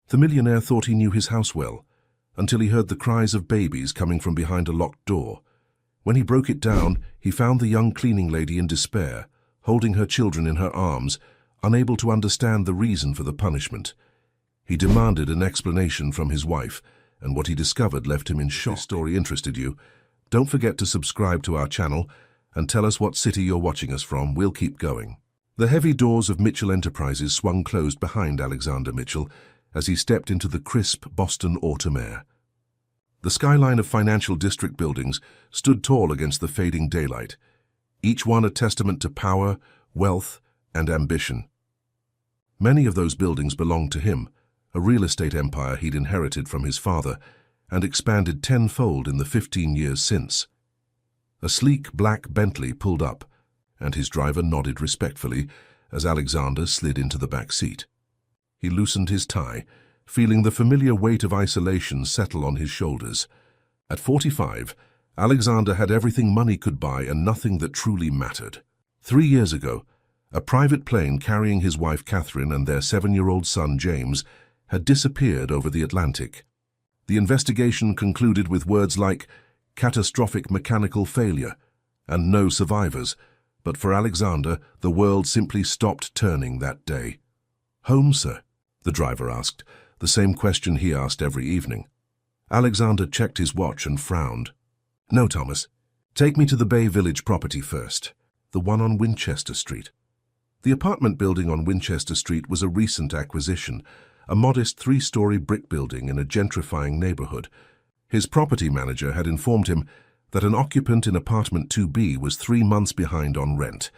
The millionaire thought he knew his house well, until he heard the cries of babies coming from behind a locked door. When he broke it down, he found the young cleaning lady in despair, holding her children in her arms, unable to understand the reason for the punishment. He demanded an explanation from his wife, and what he discovered left him in shock. If this story interested you, don't forget to subscribe to our channel and tell us what city you're watching us from. We'll keep going. The heavy doors of Mitchell Enterprises swung closed behind Alexander Mitchell as he stepped into the crisp Boston autumn air. The skyline of financial district buildings stood tall against the fading daylight, each one a testament to power, wealth, and ambition. Many of those buildings belonged to him, a real estate empire he'd inherited from his father and expanded tenfold in the 15 years since. A sleek black Bentley pulled up, and his driver nodded respectfully as Alexander slid into the back seat. He loosened his tie, feeling the familiar weight of isolation settle on his shoulders. At 45, Alexander had everything money could buy and nothing that truly mattered. 3 years ago, a private plane carrying his wife Catherine and their 7-year-old son James had disappeared over the Atlantic. The investigation concluded with words like catastrophic mechanical failure and no survivors, but for Alexander, the world simply stopped turning that day. "Home, sir?" the driver asked, the same question he asked every evening. Alexander checked his watch and frowned. "No, Thomas. Take me to the Bay Village property first, the one on Winchester Street." The apartment building on Winchester Street was a recent acquisition, a modest 3-story brick building in a gentrifying neighborhood. His property manager had informed him that an occupant in apartment 2B was 3 months behind on rent,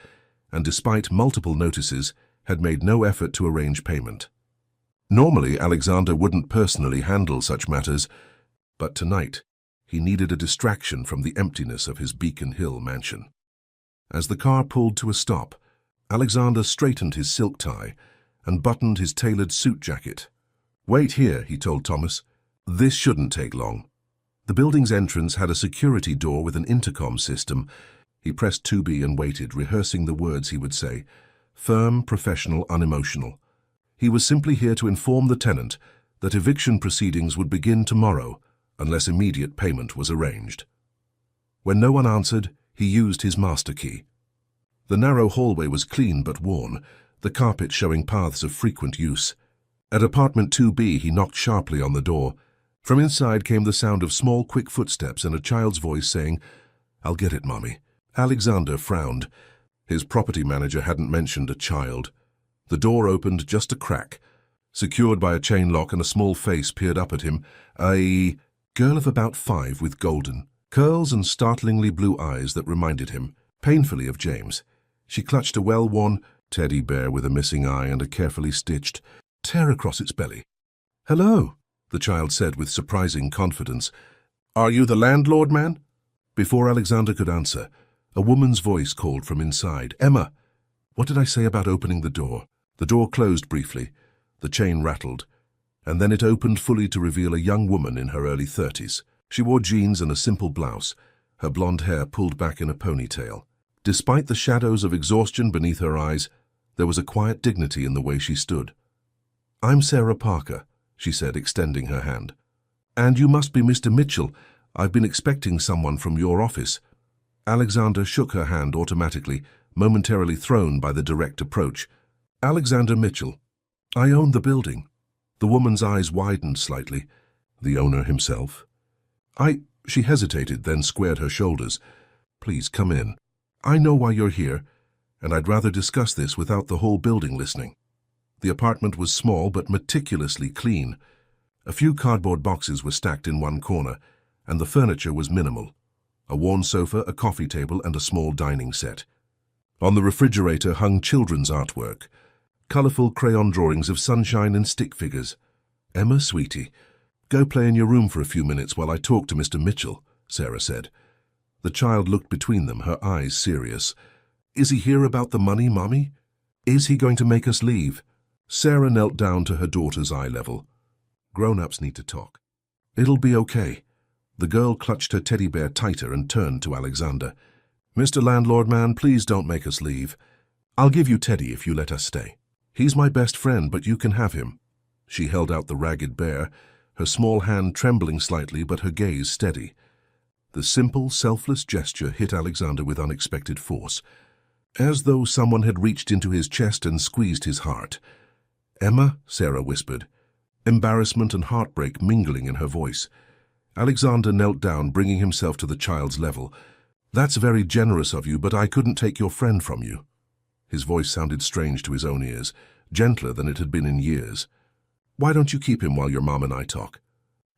and despite multiple notices, had made no effort to arrange payment. Normally, Alexander wouldn't personally handle such matters, but tonight, he needed a distraction from the emptiness of his Beacon Hill mansion. As the car pulled to a stop, Alexander straightened his silk tie and buttoned his tailored suit jacket. "Wait here," he told Thomas. "This shouldn't take long." The building's entrance had a security door with an intercom system. He pressed 2B and waited, rehearsing the words he would say. Firm, professional, unemotional. He was simply here to inform the tenant that eviction proceedings would begin tomorrow unless immediate payment was arranged. When no one answered, he used his master key. The narrow hallway was clean but worn, the carpet showing paths of frequent use. At apartment 2B, he knocked sharply on the door. From inside came the sound of small, quick footsteps and a child's voice saying, "I'll get it, Mommy." Alexander frowned. His property manager hadn't mentioned a child. The door opened just a crack. Secured by a chain lock, and a small face peered up at him. A girl of about 5 with golden curls and startlingly blue eyes that reminded him painfully of James. She clutched a well-worn teddy bear with a missing eye and a carefully stitched tear across its belly. "Hello," the child said with surprising confidence. "Are you the landlord man?" Before Alexander could answer, a woman's voice called from inside. "Emma, what did I say about opening the door?" The door closed briefly, the chain rattled, and then it opened fully to reveal a young woman in her early 30s. She wore jeans and a simple blouse, her blonde hair pulled back in a ponytail. Despite the shadows of exhaustion beneath her eyes, there was a quiet dignity in the way she stood. "I'm Sarah Parker," she said, extending her hand. "And you must be Mr. Mitchell. I've been expecting someone from your office." Alexander shook her hand automatically, momentarily thrown by the direct approach. "Alexander Mitchell. I own the building." The woman's eyes widened slightly. "The owner himself?" She hesitated, then squared her shoulders. "Please come in. I know why you're here, and I'd rather discuss this without the whole building listening." The apartment was small but meticulously clean. A few cardboard boxes were stacked in one corner, and the furniture was minimal. A worn sofa, a coffee table, and a small dining set. On the refrigerator hung children's artwork, colorful crayon drawings of sunshine and stick figures. "Emma, sweetie, go play in your room for a few minutes while I talk to Mr. Mitchell," Sarah said. The child looked between them, her eyes serious. "Is he here about the money, Mommy? Is he going to make us leave?" Sarah knelt down to her daughter's eye level. "Grown-ups need to talk." "It'll be okay." The girl clutched her teddy bear tighter and turned to Alexander. "Mr. Landlord Man, please don't make us leave. I'll give you Teddy if you let us stay. He's my best friend, but you can have him." She held out the ragged bear, her small hand trembling slightly but her gaze steady. The simple, selfless gesture hit Alexander with unexpected force, as though someone had reached into his chest and squeezed his heart. "Emma," Sarah whispered, embarrassment and heartbreak mingling in her voice. Alexander knelt down, bringing himself to the child's level. "That's very generous of you, but I couldn't take your friend from you." His voice sounded strange to his own ears, gentler than it had been in years. "Why don't you keep him while your mom and I talk?"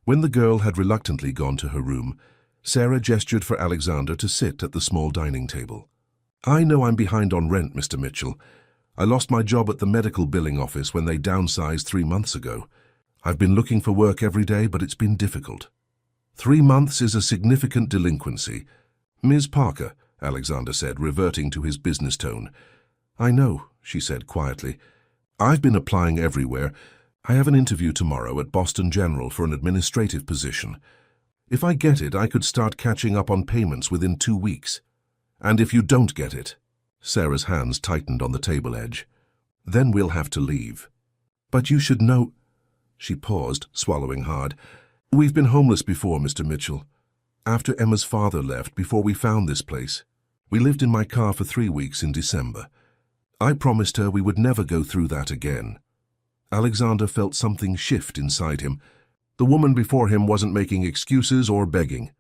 When the girl had reluctantly gone to her room, Sarah gestured for Alexander to sit at the small dining table. "I know I'm behind on rent, Mr. Mitchell. I lost my job at the medical billing office when they downsized 3 months ago. I've been looking for work every day, but it's been difficult." 3 months is a significant delinquency. "Ms. Parker," Alexander said, reverting to his business tone. "I know," she said quietly. "I've been applying everywhere. I have an interview tomorrow at Boston General for an administrative position. If I get it, I could start catching up on payments within 2 weeks. And if you don't get it," Sarah's hands tightened on the table edge, "then we'll have to leave." "But you should know—" She paused, swallowing hard. "We've been homeless before, Mr. Mitchell. After Emma's father left, before we found this place. We lived in my car for 3 weeks in December. I promised her we would never go through that again." Alexander felt something shift inside him. The woman before him wasn't making excuses or begging.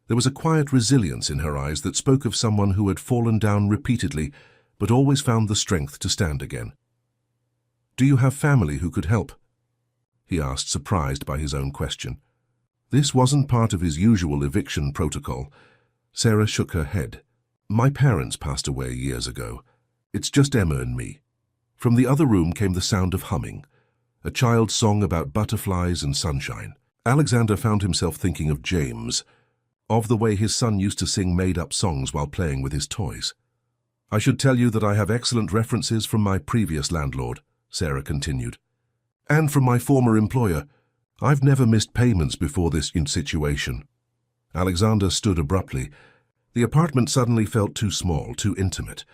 There was a quiet resilience in her eyes that spoke of someone who had fallen down repeatedly, but always found the strength to stand again. "Do you have family who could help?" he asked, surprised by his own question. This wasn't part of his usual eviction protocol. Sarah shook her head. "My parents passed away years ago. It's just Emma and me." From the other room came the sound of humming, a child's song about butterflies and sunshine. Alexander found himself thinking of James, of the way his son used to sing made-up songs while playing with his toys. "I should tell you that I have excellent references from my previous landlord," Sarah continued, "and from my former employer. I've never missed payments before this situation." Alexander stood abruptly. The apartment suddenly felt too small, too intimate.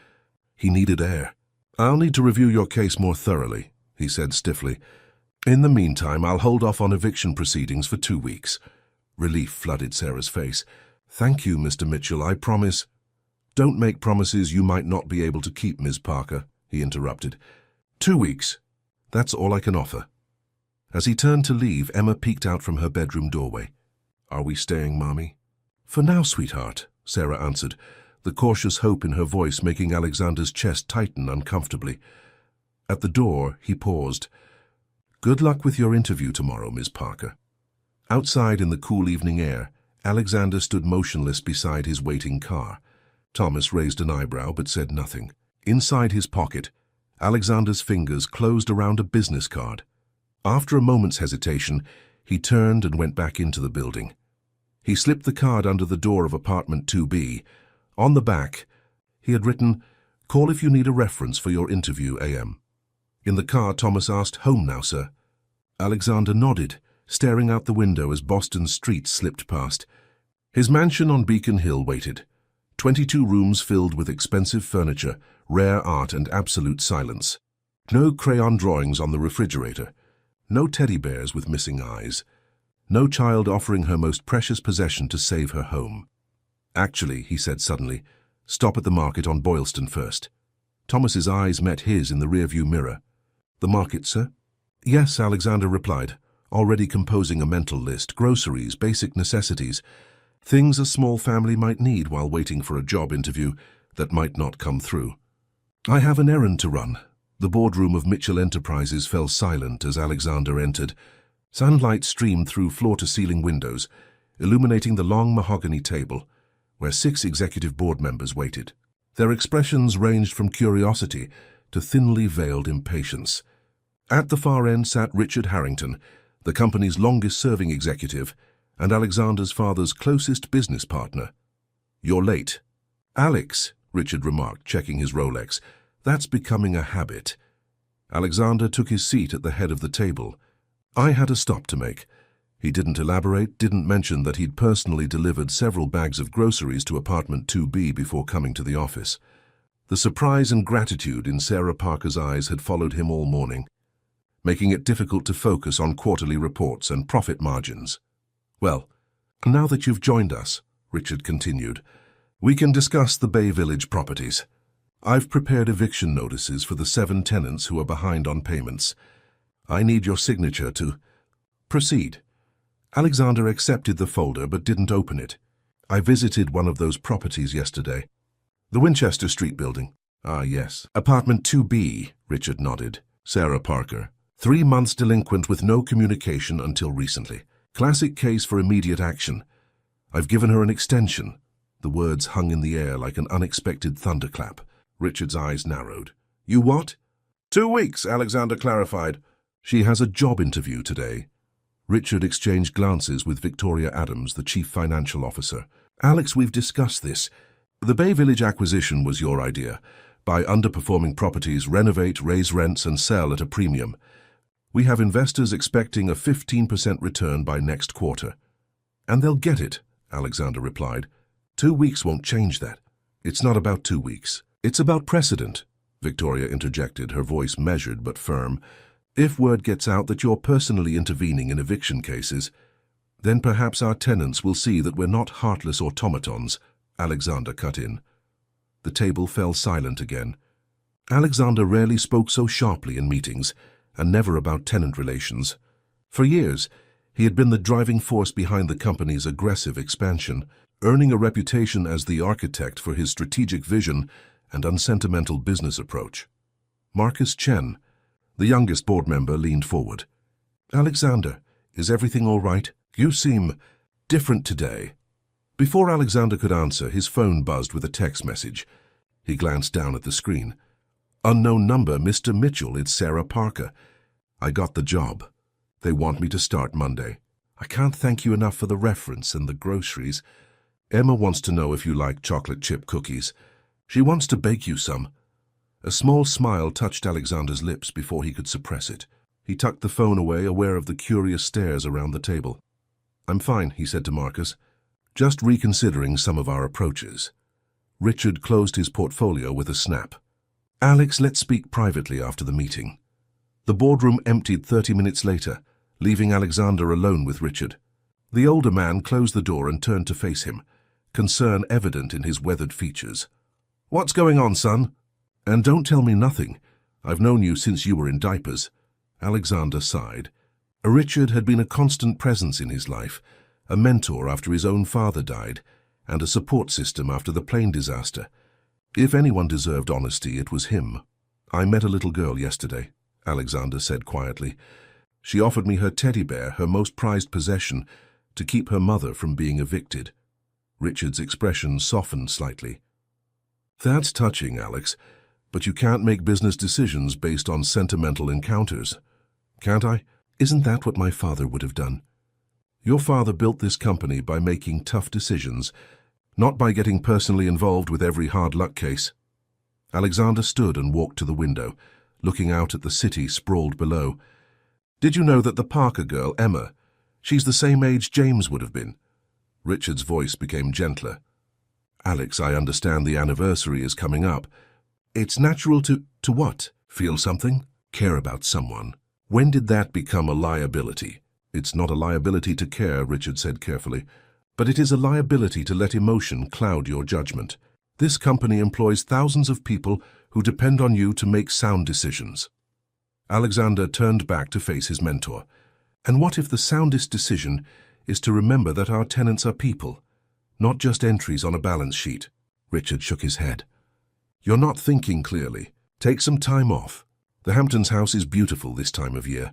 He needed air. "I'll need to review your case more thoroughly," he said stiffly. "In the meantime, I'll hold off on eviction proceedings for 2 weeks. Relief flooded Sarah's face. "Thank you, Mr. Mitchell, I promise—" "Don't make promises you might not be able to keep, Ms. Parker," he interrupted. 2 weeks. That's all I can offer." As he turned to leave, Emma peeked out from her bedroom doorway. "Are we staying, Mommy?" "For now, sweetheart," Sarah answered, the cautious hope in her voice making Alexander's chest tighten uncomfortably. At the door, he paused. "Good luck with your interview tomorrow, Ms. Parker." Outside in the cool evening air, Alexander stood motionless beside his waiting car. Thomas raised an eyebrow but said nothing. Inside his pocket, Alexander's fingers closed around a business card. After a moment's hesitation, he turned and went back into the building. He slipped the card under the door of apartment 2B. On the back, he had written, "Call if you need a reference for your interview, AM." In the car, Thomas asked, "Home now, sir?" Alexander nodded, staring out the window as Boston's streets slipped past. His mansion on Beacon Hill waited. 22 rooms filled with expensive furniture, rare art and absolute silence. No crayon drawings on the refrigerator. No teddy bears with missing eyes. No child offering her most precious possession to save her home. "Actually," he said suddenly, "stop at the market on Boylston first." Thomas's eyes met his in the rearview mirror. "The market, sir?" "Yes," Alexander replied, already composing a mental list. Groceries, basic necessities, things a small family might need while waiting for a job interview that might not come through. "I have an errand to run." The boardroom of Mitchell Enterprises fell silent as Alexander entered. Sunlight streamed through floor-to-ceiling windows, illuminating the long mahogany table, where 6 executive board members waited. Their expressions ranged from curiosity to thinly veiled impatience. At the far end sat Richard Harrington, the company's longest-serving executive, and Alexander's father's closest business partner. "You're late." "Alex," Richard remarked, checking his Rolex, "that's becoming a habit." Alexander took his seat at the head of the table. "I had a stop to make." He didn't elaborate, didn't mention that he'd personally delivered several bags of groceries to apartment 2B before coming to the office. The surprise and gratitude in Sarah Parker's eyes had followed him all morning. making it difficult to focus on quarterly reports and profit margins. "Well, now that you've joined us," Richard continued, "we can discuss the Bay Village properties. I've prepared eviction notices for the 7 tenants who are behind on payments. I need your signature to proceed." Alexander accepted the folder but didn't open it. "I visited one of those properties yesterday. The Winchester Street building." "Ah, yes. Apartment 2B, Richard nodded. "Sarah Parker. 3 months delinquent with no communication until recently. Classic case for immediate action. I've given her an extension." The words hung in the air like an unexpected thunderclap. Richard's eyes narrowed. "You what?" 2 weeks, Alexander clarified. "She has a job interview today." Richard exchanged glances with Victoria Adams, the chief financial officer. "Alex, we've discussed this. The Bay Village acquisition was your idea. Buy underperforming properties, renovate, raise rents, and sell at a premium. We have investors expecting a 15% return by next quarter." "And they'll get it," Alexander replied. 2 weeks won't change that." "It's not about 2 weeks. It's about precedent," Victoria interjected, her voice measured but firm. "If word gets out that you're personally intervening in eviction cases, then perhaps our tenants will see that we're not heartless automatons," Alexander cut in. The table fell silent again. Alexander rarely spoke so sharply in meetings, and never about tenant relations. For years, he had been the driving force behind the company's aggressive expansion, earning a reputation as the architect for his strategic vision and unsentimental business approach. Marcus Chen, the youngest board member, leaned forward. "Alexander, is everything all right? You seem different today." Before Alexander could answer, his phone buzzed with a text message. He glanced down at the screen. "Unknown number, Mr. Mitchell, it's Sarah Parker. I got the job. They want me to start Monday. I can't thank you enough for the reference and the groceries. Emma wants to know if you like chocolate chip cookies. She wants to bake you some." A small smile touched Alexander's lips before he could suppress it. He tucked the phone away, aware of the curious stares around the table. "I'm fine," he said to Marcus. "Just reconsidering some of our approaches." Richard closed his portfolio with a snap. "Alex, let's speak privately after the meeting." The boardroom emptied 30 minutes later, leaving Alexander alone with Richard. The older man closed the door and turned to face him, concern evident in his weathered features. "What's going on, son?" "And don't tell me nothing. I've known you since you were in diapers." Alexander sighed. Richard had been a constant presence in his life, a mentor after his own father died, and a support system after the plane disaster. If anyone deserved honesty, it was him. "I met a little girl yesterday," Alexander said quietly. "She offered me her teddy bear, her most prized possession, to keep her mother from being evicted." Richard's expression softened slightly. "That's touching, Alex, but you can't make business decisions based on sentimental encounters. Can't I? Isn't that what my father would have done? Your father built this company by making tough decisions, not by getting personally involved with every hard luck case." Alexander stood and walked to the window, looking out at the city sprawled below. "Did you know that the Parker girl, Emma, she's the same age James would have been?" Richard's voice became gentler. "Alex, I understand the anniversary is coming up. It's natural to what? Feel something? Care about someone. When did that become a liability?" "It's not a liability to care," Richard said carefully, "but it is a liability to let emotion cloud your judgment. This company employs thousands of people who depend on you to make sound decisions." Alexander turned back to face his mentor. "And what if the soundest decision is to remember that our tenants are people, not just entries on a balance sheet?" Richard shook his head. "You're not thinking clearly. Take some time off. The Hamptons house is beautiful this time of year."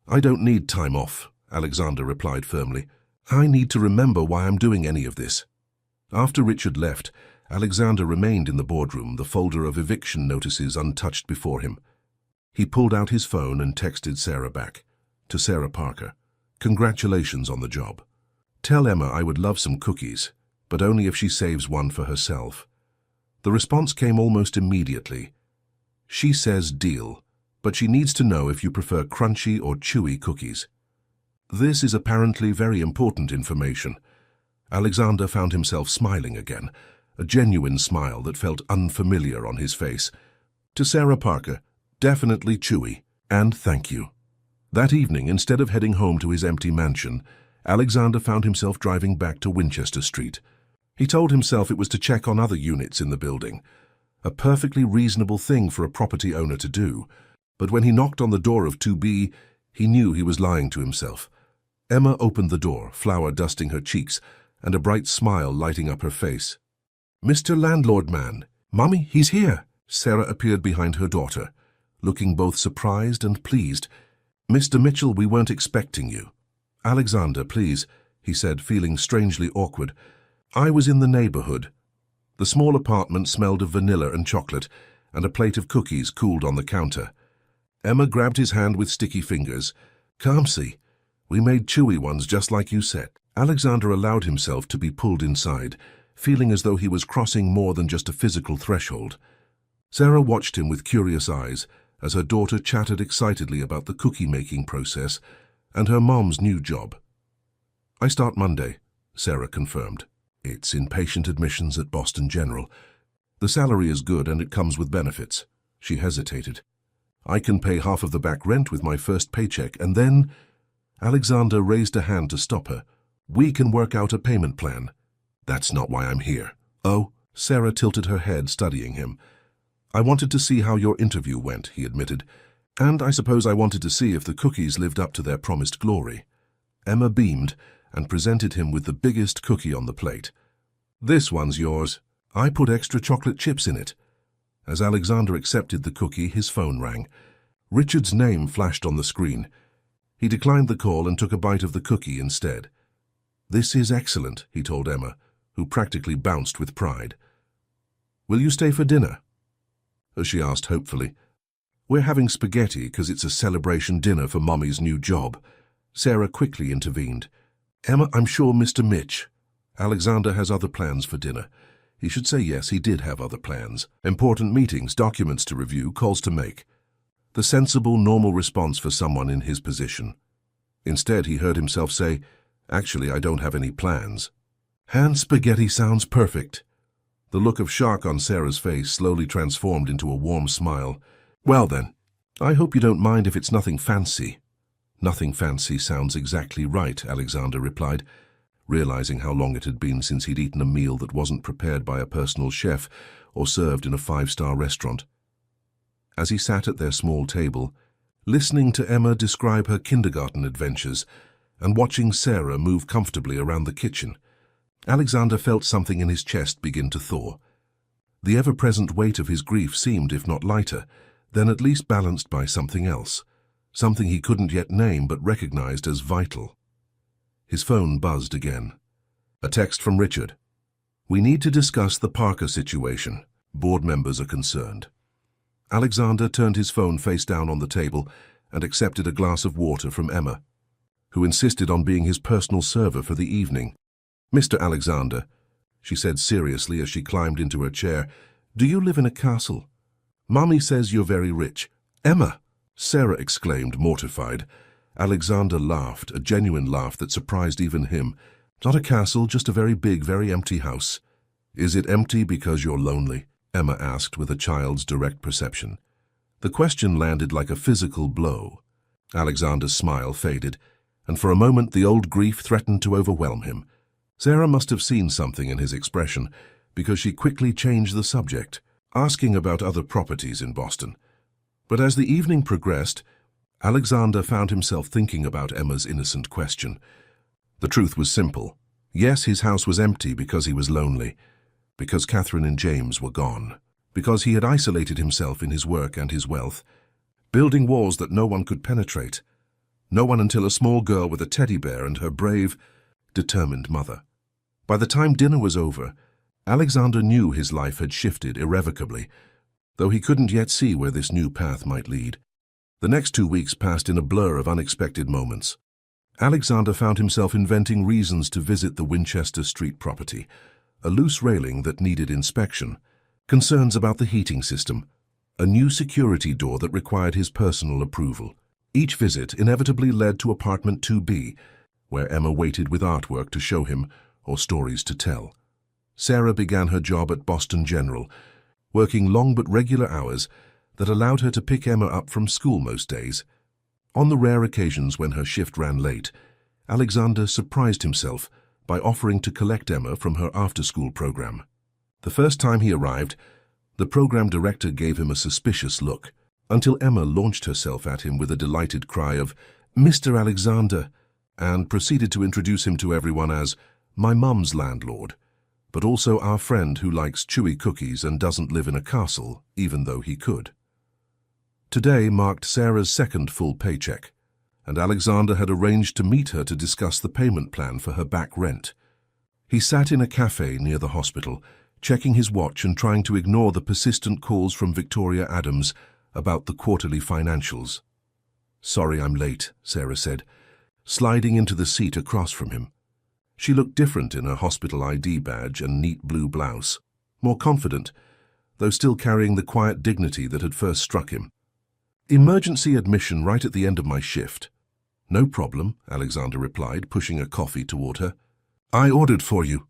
"I don't need time off," Alexander replied firmly. "I need to remember why I'm doing any of this." After Richard left, Alexander remained in the boardroom, the folder of eviction notices untouched before him. He pulled out his phone and texted Sarah back. To Sarah Parker, "Congratulations on the job. Tell Emma I would love some cookies, but only if she saves one for herself." The response came almost immediately. "She says deal, but she needs to know if you prefer crunchy or chewy cookies." This is apparently very important information. Alexander found himself smiling again, a genuine smile that felt unfamiliar on his face. To Sarah Parker, "Definitely chewy. And thank you. That evening, instead of heading home to his empty mansion, Alexander found himself driving back to Winchester Street. He told himself it was to check on other units in the building, a perfectly reasonable thing for a property owner to do. But when he knocked on the door of 2B, he knew he was lying to himself. Emma opened the door, flour dusting her cheeks, and a bright smile lighting up her face. "Mr. Landlord Man, Mummy, he's here." Sarah appeared behind her daughter, looking both surprised and pleased. "Mr. Mitchell, we weren't expecting you." "Alexander, please," he said, feeling strangely awkward. "I was in the neighborhood." The small apartment smelled of vanilla and chocolate, and a plate of cookies cooled on the counter. Emma grabbed his hand with sticky fingers. "Come see. We made chewy ones just like you said." Alexander allowed himself to be pulled inside, feeling as though he was crossing more than just a physical threshold. Sarah watched him with curious eyes as her daughter chattered excitedly about the cookie-making process and her mom's new job. "I start Monday," Sarah confirmed. "It's inpatient admissions at Boston General. The salary is good and it comes with benefits." She hesitated. "I can pay half of the back rent with my first paycheck, and then—" Alexander raised a hand to stop her. "We can work out a payment plan." "That's not why I'm here." "Oh?" Sarah tilted her head, studying him. "I wanted to see how your interview went," he admitted. "And I suppose I wanted to see if the cookies lived up to their promised glory." Emma beamed and presented him with the biggest cookie on the plate. "This one's yours. I put extra chocolate chips in it." As Alexander accepted the cookie, his phone rang. Richard's name flashed on the screen. He declined the call and took a bite of the cookie instead. "This is excellent," he told Emma, who practically bounced with pride. "Will you stay for dinner?" She asked hopefully. "We're having spaghetti because it's a celebration dinner for Mommy's new job." Sarah quickly intervened. "Emma, I'm sure Mr. Mitch." "Alexander has other plans for dinner." He should say yes, he did have other plans. Important meetings, documents to review, calls to make. The sensible, normal response for someone in his position. Instead, he heard himself say, "Actually, I don't have any plans." "Hand spaghetti sounds perfect." The look of shock on Sarah's face slowly transformed into a warm smile. "Well then, I hope you don't mind if it's nothing fancy." "Nothing fancy sounds exactly right," Alexander replied, realizing how long it had been since he'd eaten a meal that wasn't prepared by a personal chef or served in a five-star restaurant. As he sat at their small table, listening to Emma describe her kindergarten adventures and watching Sarah move comfortably around the kitchen, Alexander felt something in his chest begin to thaw. The ever-present weight of his grief seemed, if not lighter, then at least balanced by something else, something he couldn't yet name but recognized as vital. His phone buzzed again. A text from Richard. "We need to discuss the Parker situation. Board members are concerned." Alexander turned his phone face down on the table and accepted a glass of water from Emma, who insisted on being his personal server for the evening. "Mr. Alexander," she said seriously as she climbed into her chair, "do you live in a castle? Mommy says you're very rich." "Emma!" Sarah exclaimed, mortified. Alexander laughed, a genuine laugh that surprised even him. "Not a castle, just a very big, very empty house." "Is it empty because you're lonely?" Emma asked with a child's direct perception. The question landed like a physical blow. Alexander's smile faded, and for a moment the old grief threatened to overwhelm him. Sarah must have seen something in his expression, because she quickly changed the subject, asking about other properties in Boston. But as the evening progressed, Alexander found himself thinking about Emma's innocent question. The truth was simple. Yes, his house was empty because he was lonely, because Catherine and James were gone, because he had isolated himself in his work and his wealth, building walls that no one could penetrate. No one until a small girl with a teddy bear and her brave, determined mother. By the time dinner was over, Alexander knew his life had shifted irrevocably, though he couldn't yet see where this new path might lead. The next 2 weeks passed in a blur of unexpected moments. Alexander found himself inventing reasons to visit the Winchester Street property, a loose railing that needed inspection, concerns about the heating system, a new security door that required his personal approval. Each visit inevitably led to apartment 2B, where Emma waited with artwork to show him or stories to tell. Sarah began her job at Boston General, working long but regular hours that allowed her to pick Emma up from school most days. On the rare occasions when her shift ran late, Alexander surprised himself by offering to collect Emma from her after-school program. The first time he arrived, the program director gave him a suspicious look, until Emma launched herself at him with a delighted cry of, "Mr. Alexander," and proceeded to introduce him to everyone as "my mum's landlord," but also our friend who likes chewy cookies and doesn't live in a castle, even though he could. Today marked Sarah's second full paycheck, and Alexander had arranged to meet her to discuss the payment plan for her back rent. He sat in a cafe near the hospital, checking his watch and trying to ignore the persistent calls from Victoria Adams about the quarterly financials. "Sorry I'm late," Sarah said, sliding into the seat across from him. She looked different in her hospital ID badge and neat blue blouse, more confident, though still carrying the quiet dignity that had first struck him. "Emergency admission right at the end of my shift." "No problem," Alexander replied, pushing a coffee toward her. "I ordered for you."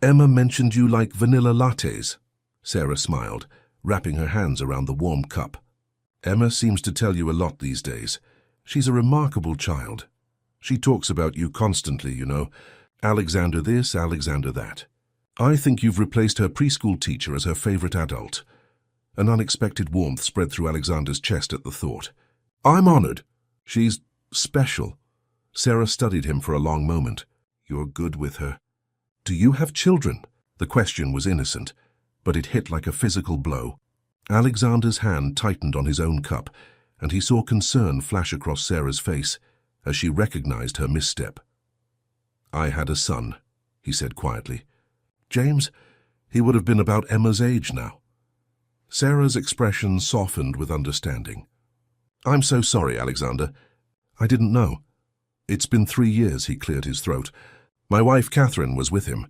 "Emma mentioned you like vanilla lattes." Sarah smiled, wrapping her hands around the warm cup. "Emma seems to tell you a lot these days. She's a remarkable child. She talks about you constantly, you know. Alexander this, Alexander that. I think you've replaced her preschool teacher as her favorite adult." An unexpected warmth spread through Alexander's chest at the thought. "I'm honored. She's special." Sarah studied him for a long moment. "You're good with her." "Do you have children?" The question was innocent, but it hit like a physical blow. Alexander's hand tightened on his own cup, and he saw concern flash across Sarah's face as she recognized her misstep. "I had a son," he said quietly. "James, he would have been about Emma's age now." Sarah's expression softened with understanding. "I'm so sorry, Alexander. I didn't know." "It's been 3 years," he cleared his throat. "My wife, Catherine, was with him.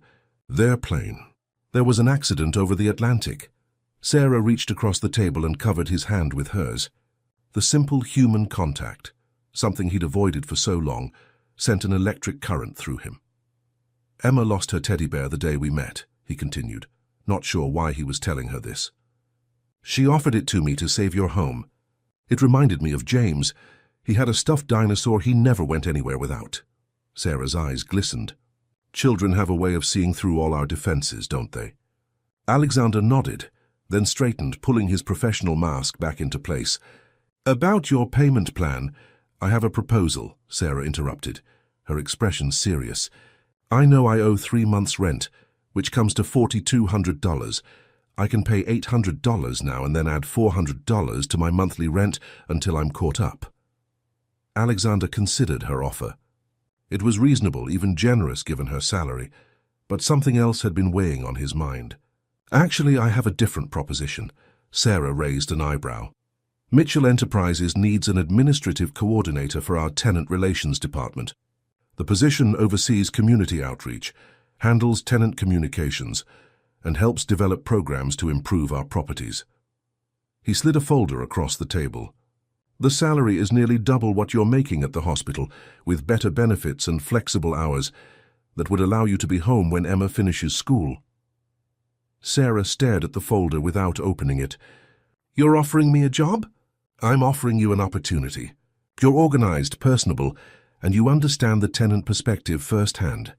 Their plane. There was an accident over the Atlantic." Sarah reached across the table and covered his hand with hers. The simple human contact, something he'd avoided for so long, sent an electric current through him. "Emma lost her teddy bear the day we met," he continued, not sure why he was telling her this. "She offered it to me to save your home. It reminded me of James. He had a stuffed dinosaur he never went anywhere without." Sarah's eyes glistened. "Children have a way of seeing through all our defenses, don't they?" Alexander nodded, then straightened, pulling his professional mask back into place. "About your payment plan, I have a proposal," Sarah interrupted, her expression serious. "I know I owe 3 months' rent, which comes to $4,200. I can pay $800 now and then add $400 to my monthly rent until I'm caught up." Alexander considered her offer. It was reasonable, even generous given her salary, but something else had been weighing on his mind. "Actually, I have a different proposition." Sarah raised an eyebrow. "Mitchell Enterprises needs an administrative coordinator for our tenant relations department. The position oversees community outreach, handles tenant communications, and helps develop programs to improve our properties." He slid a folder across the table. "The salary is nearly double what you're making at the hospital, with better benefits and flexible hours that would allow you to be home when Emma finishes school." Sarah stared at the folder without opening it. "You're offering me a job?" "I'm offering you an opportunity. You're organized, personable, and you understand the tenant perspective firsthand."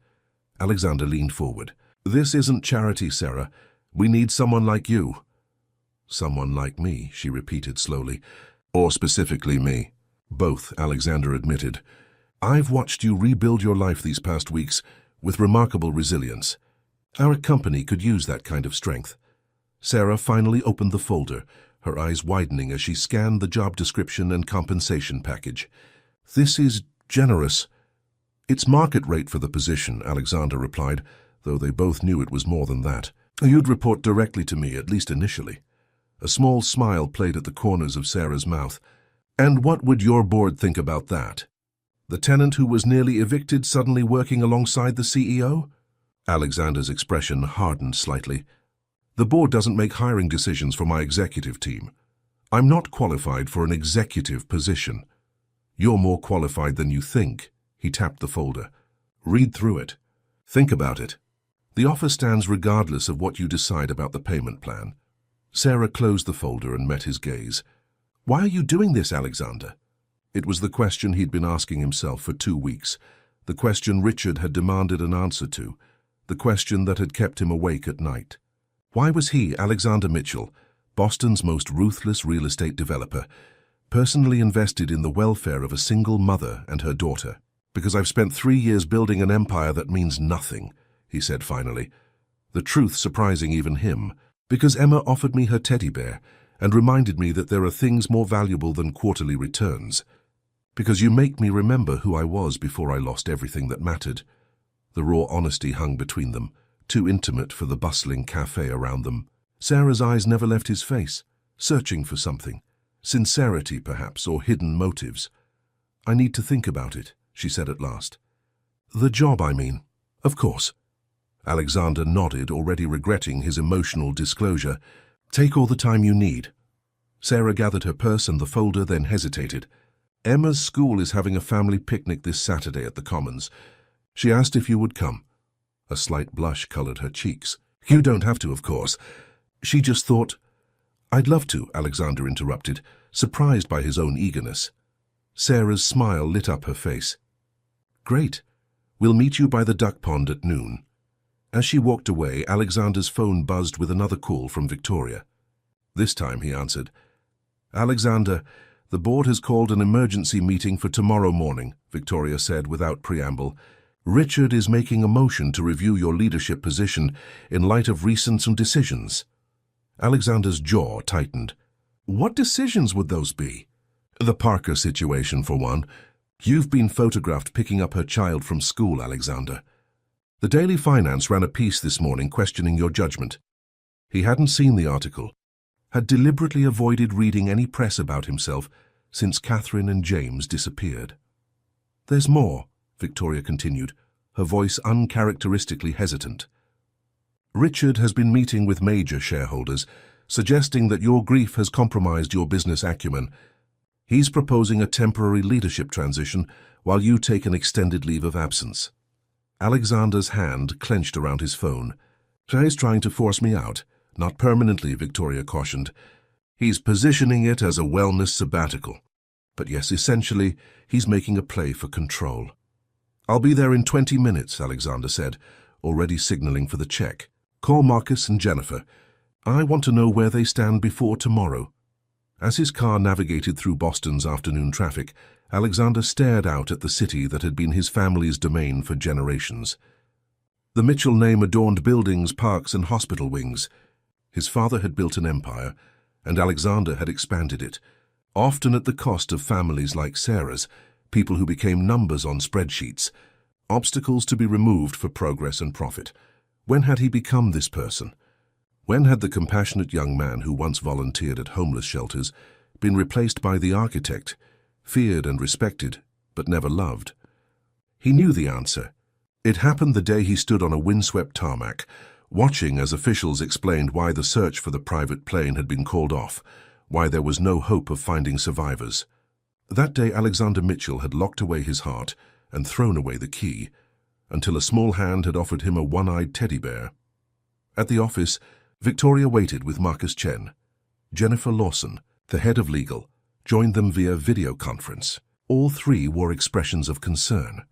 Alexander leaned forward. "This isn't charity, Sarah. We need someone like you." "Someone like me," she repeated slowly. "Or specifically me." "Both," Alexander admitted. "I've watched you rebuild your life these past weeks with remarkable resilience. Our company could use that kind of strength." Sarah finally opened the folder, her eyes widening as she scanned the job description and compensation package. "This is generous." "It's market rate for the position," Alexander replied, though they both knew it was more than that. "You'd report directly to me, at least initially." A small smile played at the corners of Sarah's mouth. "And what would your board think about that? The tenant who was nearly evicted suddenly working alongside the CEO?" Alexander's expression hardened slightly. "The board doesn't make hiring decisions for my executive team. I'm not qualified for an executive position." "You're more qualified than you think." He tapped the folder. "Read through it. Think about it. The offer stands regardless of what you decide about the payment plan." Sarah closed the folder and met his gaze. "Why are you doing this, Alexander?" It was the question he'd been asking himself for 2 weeks, the question Richard had demanded an answer to, the question that had kept him awake at night. Why was he, Alexander Mitchell, Boston's most ruthless real estate developer, personally invested in the welfare of a single mother and her daughter? "Because I've spent 3 years building an empire that means nothing," he said finally, the truth surprising even him. "Because Emma offered me her teddy bear and reminded me that there are things more valuable than quarterly returns. Because you make me remember who I was before I lost everything that mattered." The raw honesty hung between them, too intimate for the bustling cafe around them. Sarah's eyes never left his face, searching for something. Sincerity, perhaps, or hidden motives. "I need to think about it," she said at last. "The job, I mean." "Of course." Alexander nodded, already regretting his emotional disclosure. "Take all the time you need." Sarah gathered her purse and the folder, then hesitated. "Emma's school is having a family picnic this Saturday at the Commons. She asked if you would come." A slight blush colored her cheeks. "You don't have to, of course. She just thought—" "I'd love to," Alexander interrupted, surprised by his own eagerness. Sarah's smile lit up her face. "Great. We'll meet you by the duck pond at noon." As she walked away, Alexander's phone buzzed with another call from Victoria. This time he answered. "Alexander, the board has called an emergency meeting for tomorrow morning," Victoria said without preamble. "Richard is making a motion to review your leadership position in light of recent decisions." Alexander's jaw tightened. "What decisions would those be?" "The Parker situation, for one. You've been photographed picking up her child from school, Alexander. The Daily Finance ran a piece this morning questioning your judgment." He hadn't seen the article, had deliberately avoided reading any press about himself since Catherine and James disappeared. "There's more," Victoria continued, her voice uncharacteristically hesitant. "Richard has been meeting with major shareholders, suggesting that your grief has compromised your business acumen. He's proposing a temporary leadership transition while you take an extended leave of absence." Alexander's hand clenched around his phone. "He's trying to force me out." "Not permanently," Victoria cautioned. "He's positioning it as a wellness sabbatical. But yes, essentially, he's making a play for control." "I'll be there in 20 minutes, Alexander said, already signaling for the check. "Call Marcus and Jennifer. I want to know where they stand before tomorrow." As his car navigated through Boston's afternoon traffic, Alexander stared out at the city that had been his family's domain for generations. The Mitchell name adorned buildings, parks, and hospital wings. His father had built an empire, and Alexander had expanded it, often at the cost of families like Sarah's, people who became numbers on spreadsheets, obstacles to be removed for progress and profit. When had he become this person? When had the compassionate young man who once volunteered at homeless shelters been replaced by the architect, feared and respected, but never loved? He knew the answer. It happened the day he stood on a windswept tarmac, watching as officials explained why the search for the private plane had been called off, why there was no hope of finding survivors. That day Alexander Mitchell had locked away his heart and thrown away the key, until a small hand had offered him a one-eyed teddy bear. At the office, Victoria waited with Marcus Chen. Jennifer Lawson, the head of legal, joined them via video conference. All three wore expressions of concern.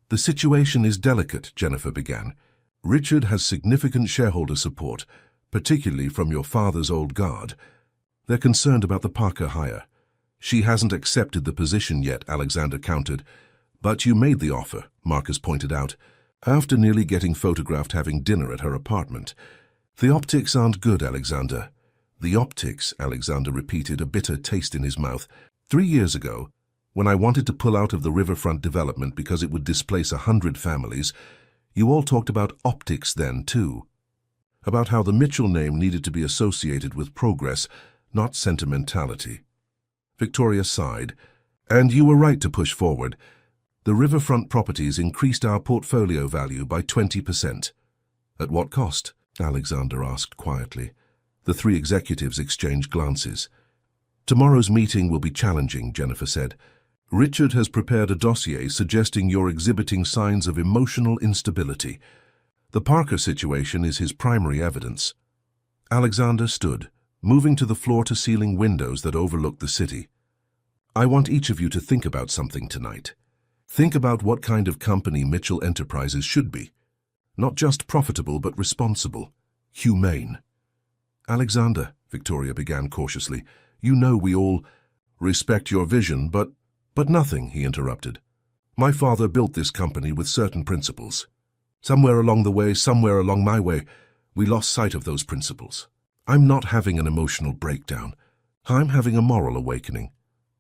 "The situation is delicate," Jennifer began. "Richard has significant shareholder support, particularly from your father's old guard. They're concerned about the Parker hire." "She hasn't accepted the position yet," Alexander countered. "But you made the offer," Marcus pointed out, after nearly getting photographed having dinner at her apartment. "The optics aren't good, Alexander." "The optics," Alexander repeated, a bitter taste in his mouth. 3 years ago, when I wanted to pull out of the riverfront development because it would displace 100 families, you all talked about optics then, too. About how the Mitchell name needed to be associated with progress, not sentimentality." Victoria sighed. "And you were right to push forward. The riverfront properties increased our portfolio value by 20%. "At what cost?" Alexander asked quietly. The three executives exchanged glances. "Tomorrow's meeting will be challenging," Jennifer said. "Richard has prepared a dossier suggesting you're exhibiting signs of emotional instability. The Parker situation is his primary evidence." Alexander stood, moving to the floor-to-ceiling windows that overlook the city. I want each of you to think about something tonight. Think about what kind of company Mitchell Enterprises should be. Not just profitable, but responsible, humane. Alexander, Victoria began cautiously, you know we all respect your vision, but nothing, he interrupted. My father built this company with certain principles. Somewhere along the way, somewhere along my way, we lost sight of those principles. I'm not having an emotional breakdown. I'm having a moral awakening.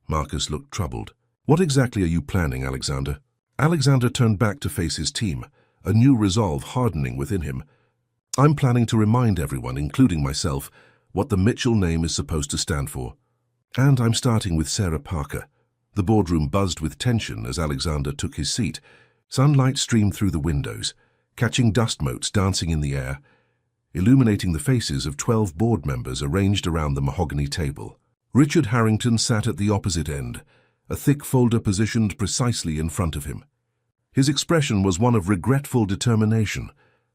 Marcus looked troubled. What exactly are you planning, Alexander? Alexander turned back to face his team, a new resolve hardening within him. I'm planning to remind everyone, including myself, what the Mitchell name is supposed to stand for. And I'm starting with Sarah Parker. The boardroom buzzed with tension as Alexander took his seat. Sunlight streamed through the windows, catching dust motes dancing in the air, illuminating the faces of 12 board members arranged around the mahogany table. Richard Harrington sat at the opposite end, a thick folder positioned precisely in front of him. His expression was one of regretful determination,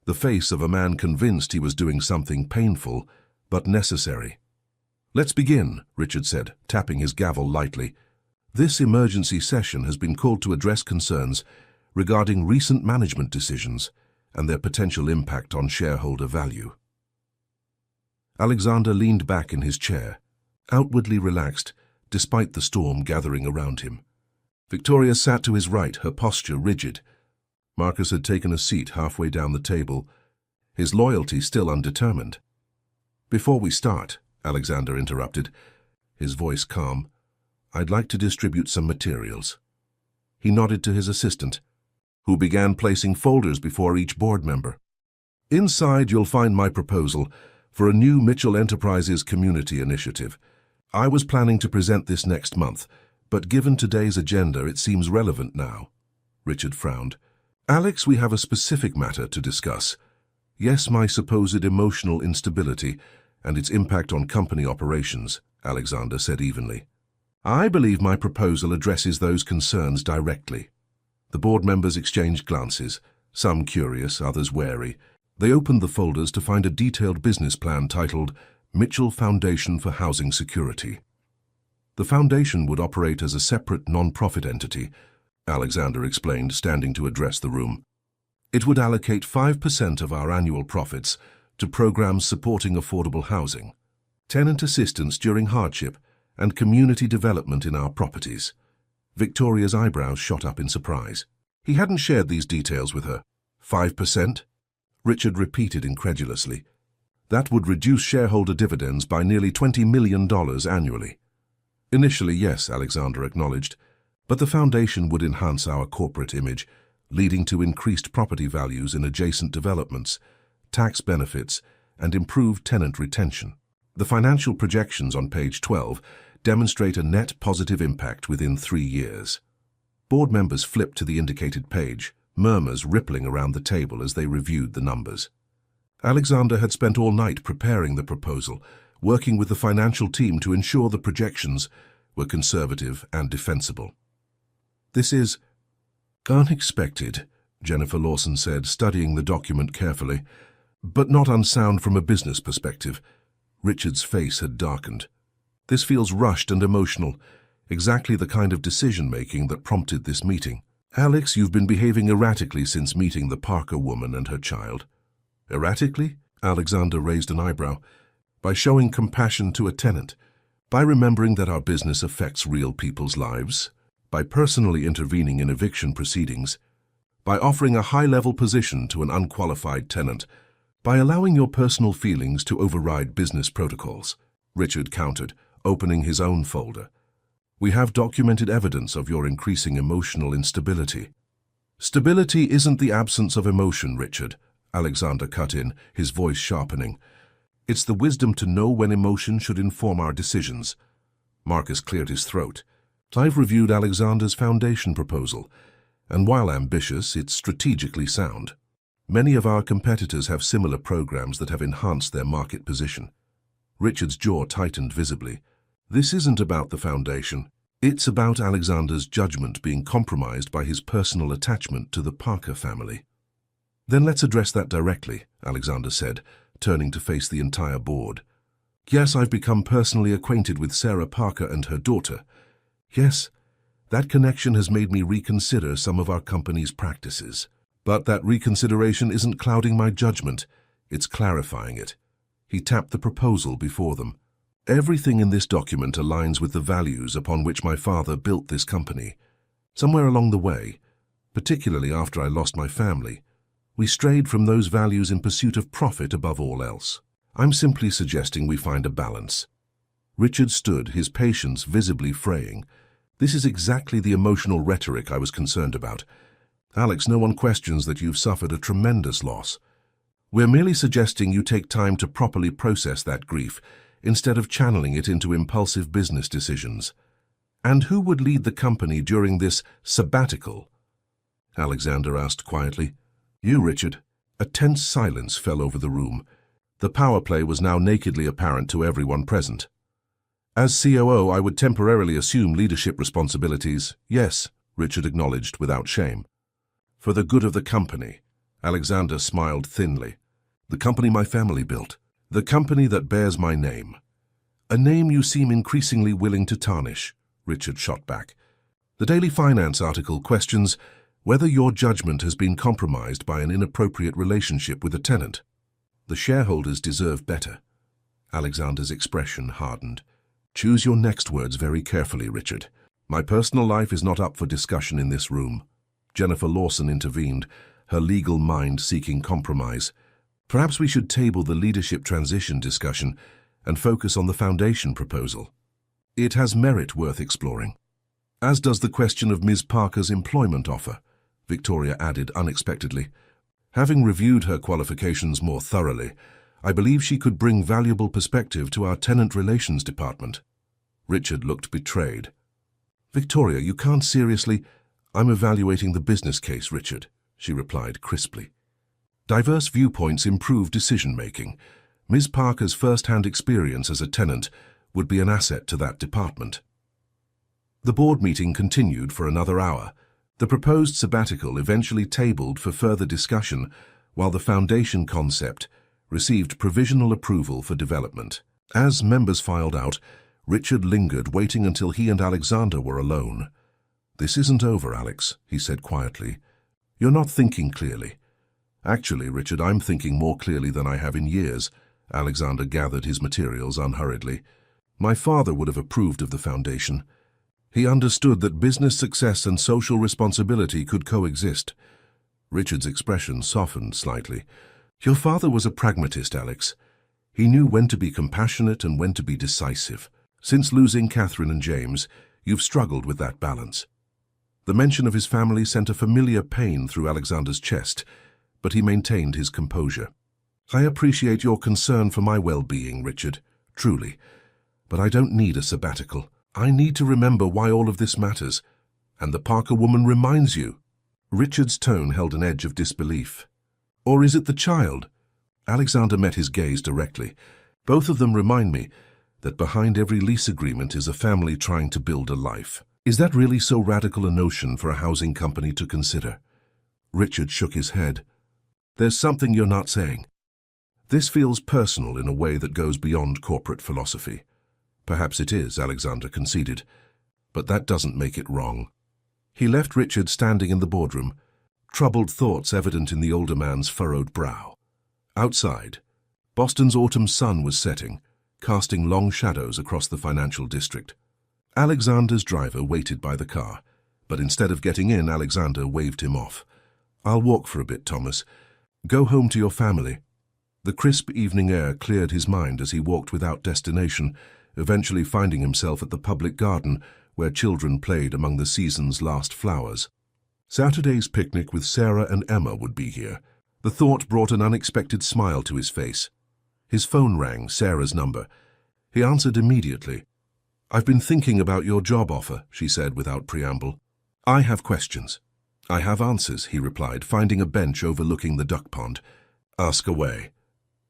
the face of a man convinced he was doing something painful but necessary. Let's begin, Richard said, tapping his gavel lightly. This emergency session has been called to address concerns regarding recent management decisions and their potential impact on shareholder value. Alexander leaned back in his chair, outwardly relaxed, despite the storm gathering around him. Victoria sat to his right, her posture rigid. Marcus had taken a seat halfway down the table, his loyalty still undetermined. Before we start, Alexander interrupted, his voice calm, I'd like to distribute some materials. He nodded to his assistant, who began placing folders before each board member. Inside, you'll find my proposal for a new Mitchell Enterprises community initiative. I was planning to present this next month, but given today's agenda, it seems relevant now. Richard frowned. Alex, we have a specific matter to discuss. Yes, my supposed emotional instability and its impact on company operations, Alexander said evenly. I believe my proposal addresses those concerns directly. The board members exchanged glances, some curious, others wary. They opened the folders to find a detailed business plan titled Mitchell Foundation for Housing Security. The foundation would operate as a separate non-profit entity, Alexander explained, standing to address the room. It would allocate 5% of our annual profits to programs supporting affordable housing, tenant assistance during hardship, and community development in our properties. Victoria's eyebrows shot up in surprise. He hadn't shared these details with her. 5%? Richard repeated incredulously. That would reduce shareholder dividends by nearly $20 million annually. Initially, yes, Alexander acknowledged, but the foundation would enhance our corporate image, leading to increased property values in adjacent developments, tax benefits, and improved tenant retention. The financial projections on page 12 demonstrate a net positive impact within 3 years. Board members flipped to the indicated page, murmurs rippling around the table as they reviewed the numbers. Alexander had spent all night preparing the proposal, working with the financial team to ensure the projections were conservative and defensible. This is unexpected, Jennifer Lawson said, studying the document carefully, but not unsound from a business perspective. Richard's face had darkened. This feels rushed and emotional, exactly the kind of decision-making that prompted this meeting. Alex, you've been behaving erratically since meeting the Parker woman and her child. Erratically? Alexander raised an eyebrow. By showing compassion to a tenant, by remembering that our business affects real people's lives, by personally intervening in eviction proceedings, by offering a high-level position to an unqualified tenant, by allowing your personal feelings to override business protocols, Richard countered, opening his own folder. We have documented evidence of your increasing emotional instability. Stability isn't the absence of emotion, Richard, Alexander cut in, his voice sharpening. It's the wisdom to know when emotion should inform our decisions. Marcus cleared his throat. I've reviewed Alexander's foundation proposal, and while ambitious, it's strategically sound. Many of our competitors have similar programs that have enhanced their market position. Richard's jaw tightened visibly. This isn't about the foundation. It's about Alexander's judgment being compromised by his personal attachment to the Parker family. Then let's address that directly, Alexander said, turning to face the entire board. Yes, I've become personally acquainted with Sarah Parker and her daughter. Yes, that connection has made me reconsider some of our company's practices. But that reconsideration isn't clouding my judgment, it's clarifying it. He tapped the proposal before them. Everything in this document aligns with the values upon which my father built this company. Somewhere along the way, particularly after I lost my family, we strayed from those values in pursuit of profit above all else. I'm simply suggesting we find a balance. Richard stood, his patience visibly fraying. This is exactly the emotional rhetoric I was concerned about. Alex, no one questions that you've suffered a tremendous loss. We're merely suggesting you take time to properly process that grief, instead of channeling it into impulsive business decisions. And who would lead the company during this sabbatical? Alexander asked quietly. You, Richard. A tense silence fell over the room. The power play was now nakedly apparent to everyone present. As COO, I would temporarily assume leadership responsibilities. Yes, Richard acknowledged without shame. For the good of the company, Alexander smiled thinly. The company my family built. The company that bears my name. A name you seem increasingly willing to tarnish, Richard shot back. The Daily Finance article questions whether your judgment has been compromised by an inappropriate relationship with a tenant. The shareholders deserve better. Alexander's expression hardened. Choose your next words very carefully, Richard. My personal life is not up for discussion in this room. Jennifer Lawson intervened, her legal mind seeking compromise. Perhaps we should table the leadership transition discussion and focus on the foundation proposal. It has merit worth exploring. As does the question of Ms. Parker's employment offer, Victoria added unexpectedly. Having reviewed her qualifications more thoroughly, I believe she could bring valuable perspective to our tenant relations department. Richard looked betrayed. Victoria, you can't seriously— I'm evaluating the business case, Richard, she replied crisply. Diverse viewpoints improve decision-making. Ms. Parker's first-hand experience as a tenant would be an asset to that department. The board meeting continued for another hour. The proposed sabbatical eventually tabled for further discussion, while the foundation concept received provisional approval for development. As members filed out, Richard lingered, waiting until he and Alexander were alone. This isn't over, Alex, he said quietly. You're not thinking clearly. Actually, Richard, I'm thinking more clearly than I have in years. Alexander gathered his materials unhurriedly. My father would have approved of the foundation. He understood that business success and social responsibility could coexist. Richard's expression softened slightly. Your father was a pragmatist, Alex. He knew when to be compassionate and when to be decisive. Since losing Catherine and James, you've struggled with that balance. The mention of his family sent a familiar pain through Alexander's chest, but he maintained his composure. I appreciate your concern for my well-being, Richard, truly, but I don't need a sabbatical. I need to remember why all of this matters, and the Parker woman reminds you. Richard's tone held an edge of disbelief. Or is it the child? Alexander met his gaze directly. Both of them remind me that behind every lease agreement is a family trying to build a life. Is that really so radical a notion for a housing company to consider? Richard shook his head. There's something you're not saying. This feels personal in a way that goes beyond corporate philosophy. Perhaps it is, Alexander conceded, but that doesn't make it wrong. He left Richard standing in the boardroom, troubled thoughts evident in the older man's furrowed brow. Outside, Boston's autumn sun was setting, casting long shadows across the financial district. Alexander's driver waited by the car, but instead of getting in, Alexander waved him off. I'll walk for a bit, Thomas. Go home to your family. The crisp evening air cleared his mind as he walked without destination, eventually finding himself at the public garden where children played among the season's last flowers. Saturday's picnic with Sarah and Emma would be here. The thought brought an unexpected smile to his face. His phone rang, Sarah's number. He answered immediately. I've been thinking about your job offer, she said without preamble. I have questions. I have answers, he replied, finding a bench overlooking the duck pond. Ask away.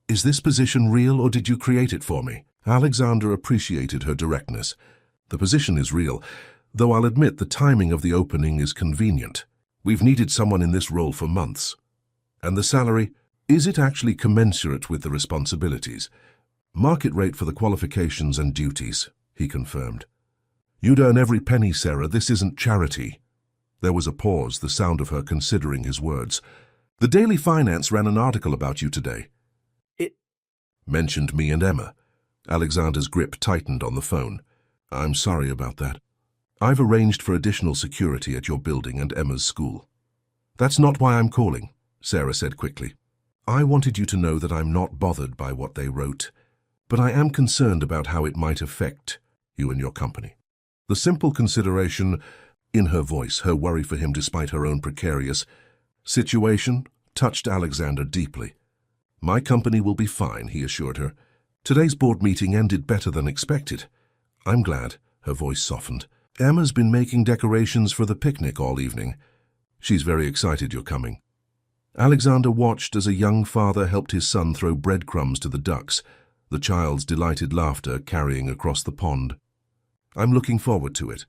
Is this position real or did you create it for me? Alexander appreciated her directness. The position is real, though I'll admit the timing of the opening is convenient. We've needed someone in this role for months. And the salary, is it actually commensurate with the responsibilities? Market rate for the qualifications and duties, he confirmed. You'd earn every penny, Sarah. This isn't charity. There was a pause, the sound of her considering his words. The Daily Finance ran an article about you today. It mentioned me and Emma. Alexander's grip tightened on the phone. I'm sorry about that. I've arranged for additional security at your building and Emma's school. That's not why I'm calling, Sarah said quickly. I wanted you to know that I'm not bothered by what they wrote, but I am concerned about how it might affect you and your company. The simple consideration, in her voice, her worry for him despite her own precarious situation, touched Alexander deeply. My company will be fine, he assured her. Today's board meeting ended better than expected. I'm glad, her voice softened. Emma's been making decorations for the picnic all evening. She's very excited you're coming. Alexander watched as a young father helped his son throw breadcrumbs to the ducks, the child's delighted laughter carrying across the pond. I'm looking forward to it.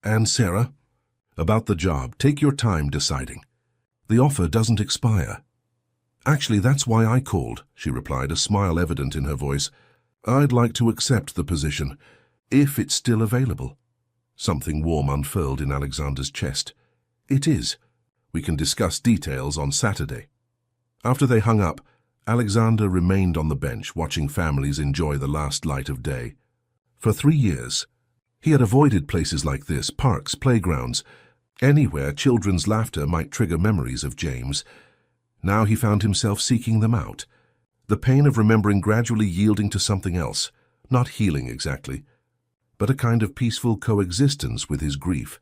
And Sarah? About the job, take your time deciding. The offer doesn't expire. Actually, that's why I called, she replied, a smile evident in her voice. I'd like to accept the position, if it's still available. Something warm unfurled in Alexander's chest. It is. We can discuss details on Saturday. After they hung up, Alexander remained on the bench, watching families enjoy the last light of day. For 3 years, he had avoided places like this, parks, playgrounds, anywhere children's laughter might trigger memories of James. Now he found himself seeking them out, the pain of remembering gradually yielding to something else, not healing exactly, but a kind of peaceful coexistence with his grief.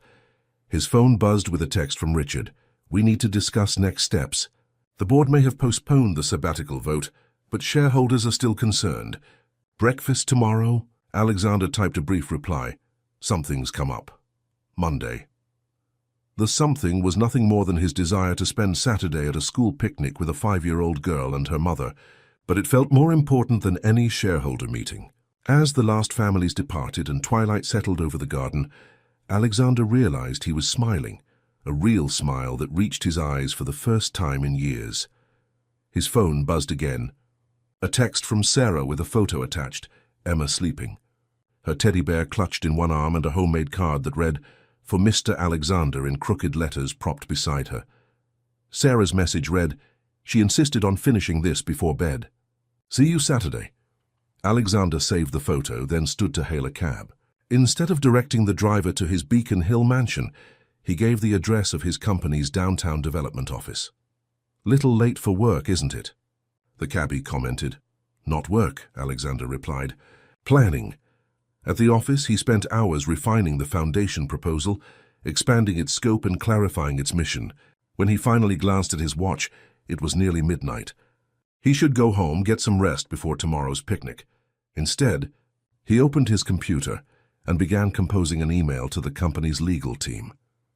His phone buzzed with a text from Richard. We need to discuss next steps. The board may have postponed the sabbatical vote, but shareholders are still concerned. Breakfast tomorrow? Alexander typed a brief reply. Something's come up. Monday. The something was nothing more than his desire to spend Saturday at a school picnic with a 5-year-old girl and her mother, but it felt more important than any shareholder meeting. As the last families departed and twilight settled over the garden, Alexander realized he was smiling, a real smile that reached his eyes for the first time in years. His phone buzzed again. A text from Sarah with a photo attached, Emma sleeping. Her teddy bear clutched in one arm and a homemade card that read, For Mr. Alexander in crooked letters propped beside her. Sarah's message read, She insisted on finishing this before bed. See you Saturday. Alexander saved the photo, then stood to hail a cab. Instead of directing the driver to his Beacon Hill mansion, he gave the address of his company's downtown development office. Little late for work, isn't it? The cabbie commented. Not work, Alexander replied. Planning. At the office, he spent hours refining the foundation proposal, expanding its scope and clarifying its mission. When he finally glanced at his watch, it was nearly midnight. He should go home, get some rest before tomorrow's picnic. Instead, he opened his computer and began composing an email to the company's legal team.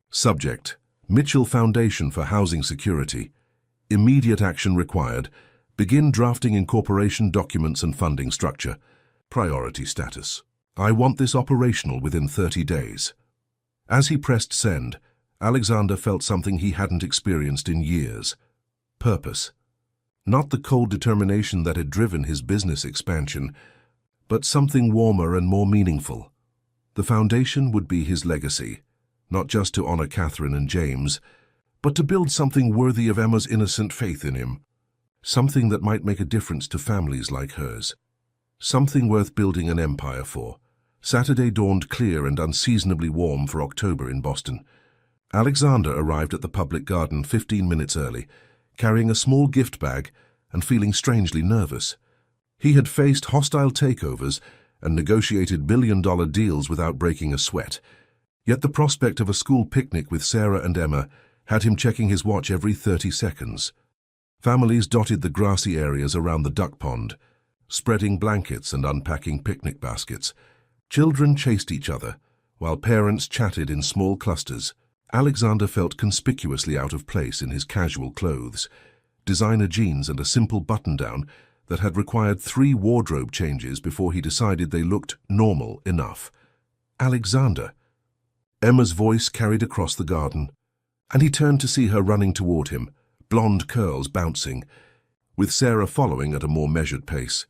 Subject: Mitchell Foundation for Housing Security. Immediate action required. Begin drafting incorporation documents and funding structure. Priority status. I want this operational within 30 days. As he pressed send, Alexander felt something he hadn't experienced in years. Purpose. Not the cold determination that had driven his business expansion, but something warmer and more meaningful. The foundation would be his legacy, not just to honor Catherine and James, but to build something worthy of Emma's innocent faith in him. Something that might make a difference to families like hers. Something worth building an empire for. Saturday dawned clear and unseasonably warm for October in Boston. Alexander arrived at the public garden 15 minutes early, carrying a small gift bag and feeling strangely nervous. He had faced hostile takeovers and negotiated billion-dollar deals without breaking a sweat. Yet the prospect of a school picnic with Sarah and Emma had him checking his watch every 30 seconds. Families dotted the grassy areas around the duck pond, spreading blankets and unpacking picnic baskets. Children chased each other, while parents chatted in small clusters. Alexander felt conspicuously out of place in his casual clothes, designer jeans and a simple button-down that had required 3 wardrobe changes before he decided they looked normal enough. Alexander. Emma's voice carried across the garden, and he turned to see her running toward him, blonde curls bouncing, with Sarah following at a more measured pace.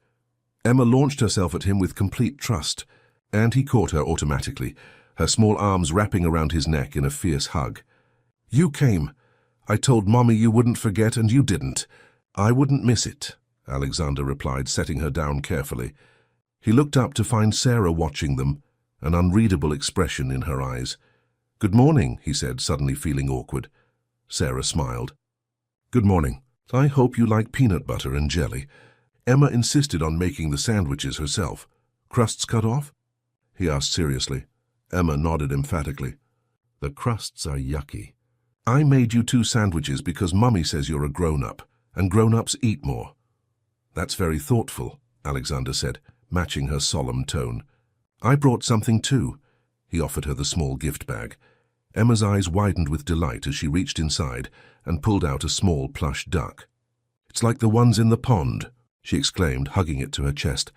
Emma launched herself at him with complete trust, and he caught her automatically, her small arms wrapping around his neck in a fierce hug. "You came. I told Mommy you wouldn't forget, and you didn't." "I wouldn't miss it," Alexander replied, setting her down carefully. He looked up to find Sarah watching them, an unreadable expression in her eyes. "Good morning," he said, suddenly feeling awkward. Sarah smiled. "Good morning. I hope you like peanut butter and jelly." Emma insisted on making the sandwiches herself. "Crusts cut off?" he asked seriously. Emma nodded emphatically. "The crusts are yucky. I made you 2 sandwiches because Mummy says you're a grown-up, and grown-ups eat more." "That's very thoughtful," Alexander said, matching her solemn tone. "I brought something too." He offered her the small gift bag. Emma's eyes widened with delight as she reached inside and pulled out a small plush duck. "It's like the ones in the pond," she exclaimed, hugging it to her chest.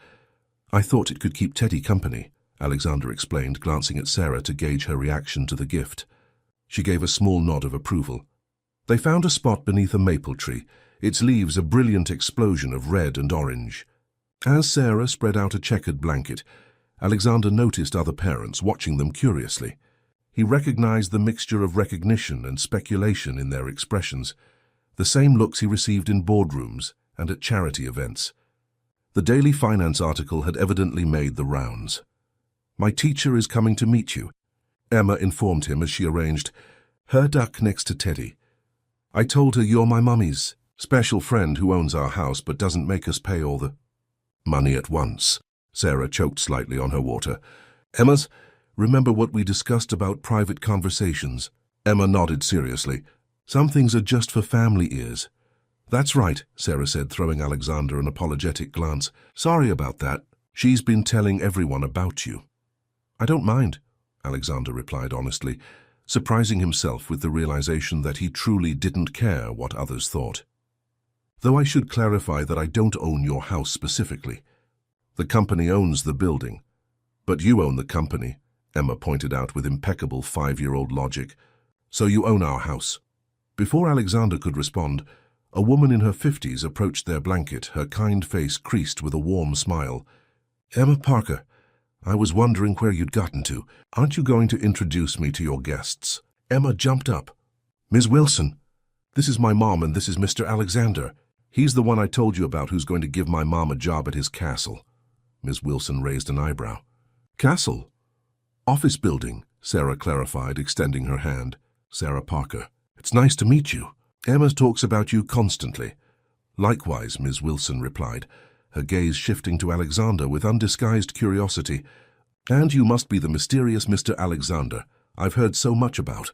"I thought it could keep Teddy company," Alexander explained, glancing at Sarah to gauge her reaction to the gift. She gave a small nod of approval. They found a spot beneath a maple tree, its leaves a brilliant explosion of red and orange. As Sarah spread out a checkered blanket, Alexander noticed other parents watching them curiously. He recognized the mixture of recognition and speculation in their expressions, the same looks he received in boardrooms and at charity events. The Daily Finance article had evidently made the rounds. "My teacher is coming to meet you," Emma informed him as she arranged her duck next to Teddy. "I told her you're my mummy's special friend who owns our house but doesn't make us pay all the money at once." Sarah choked slightly on her water. "Emma's, remember what we discussed about private conversations?" Emma nodded seriously. "Some things are just for family ears." "That's right," Sarah said, throwing Alexander an apologetic glance. "Sorry about that. She's been telling everyone about you." "I don't mind," Alexander replied honestly, surprising himself with the realization that he truly didn't care what others thought. "Though I should clarify that I don't own your house specifically. The company owns the building. But you own the company," Emma pointed out with impeccable 5-year-old logic. "So you own our house." Before Alexander could respond, a woman in her 50s approached their blanket, her kind face creased with a warm smile. "Emma Parker, I was wondering where you'd gotten to. Aren't you going to introduce me to your guests?" Emma jumped up. "Ms. Wilson, this is my mom and this is Mr. Alexander. He's the one I told you about who's going to give my mom a job at his castle." Ms. Wilson raised an eyebrow. "Castle?" "Office building," Sarah clarified, extending her hand. "Sarah Parker, it's nice to meet you. Emma talks about you constantly." "Likewise," Ms. Wilson replied, her gaze shifting to Alexander with undisguised curiosity. "And you must be the mysterious Mr. Alexander I've heard so much about.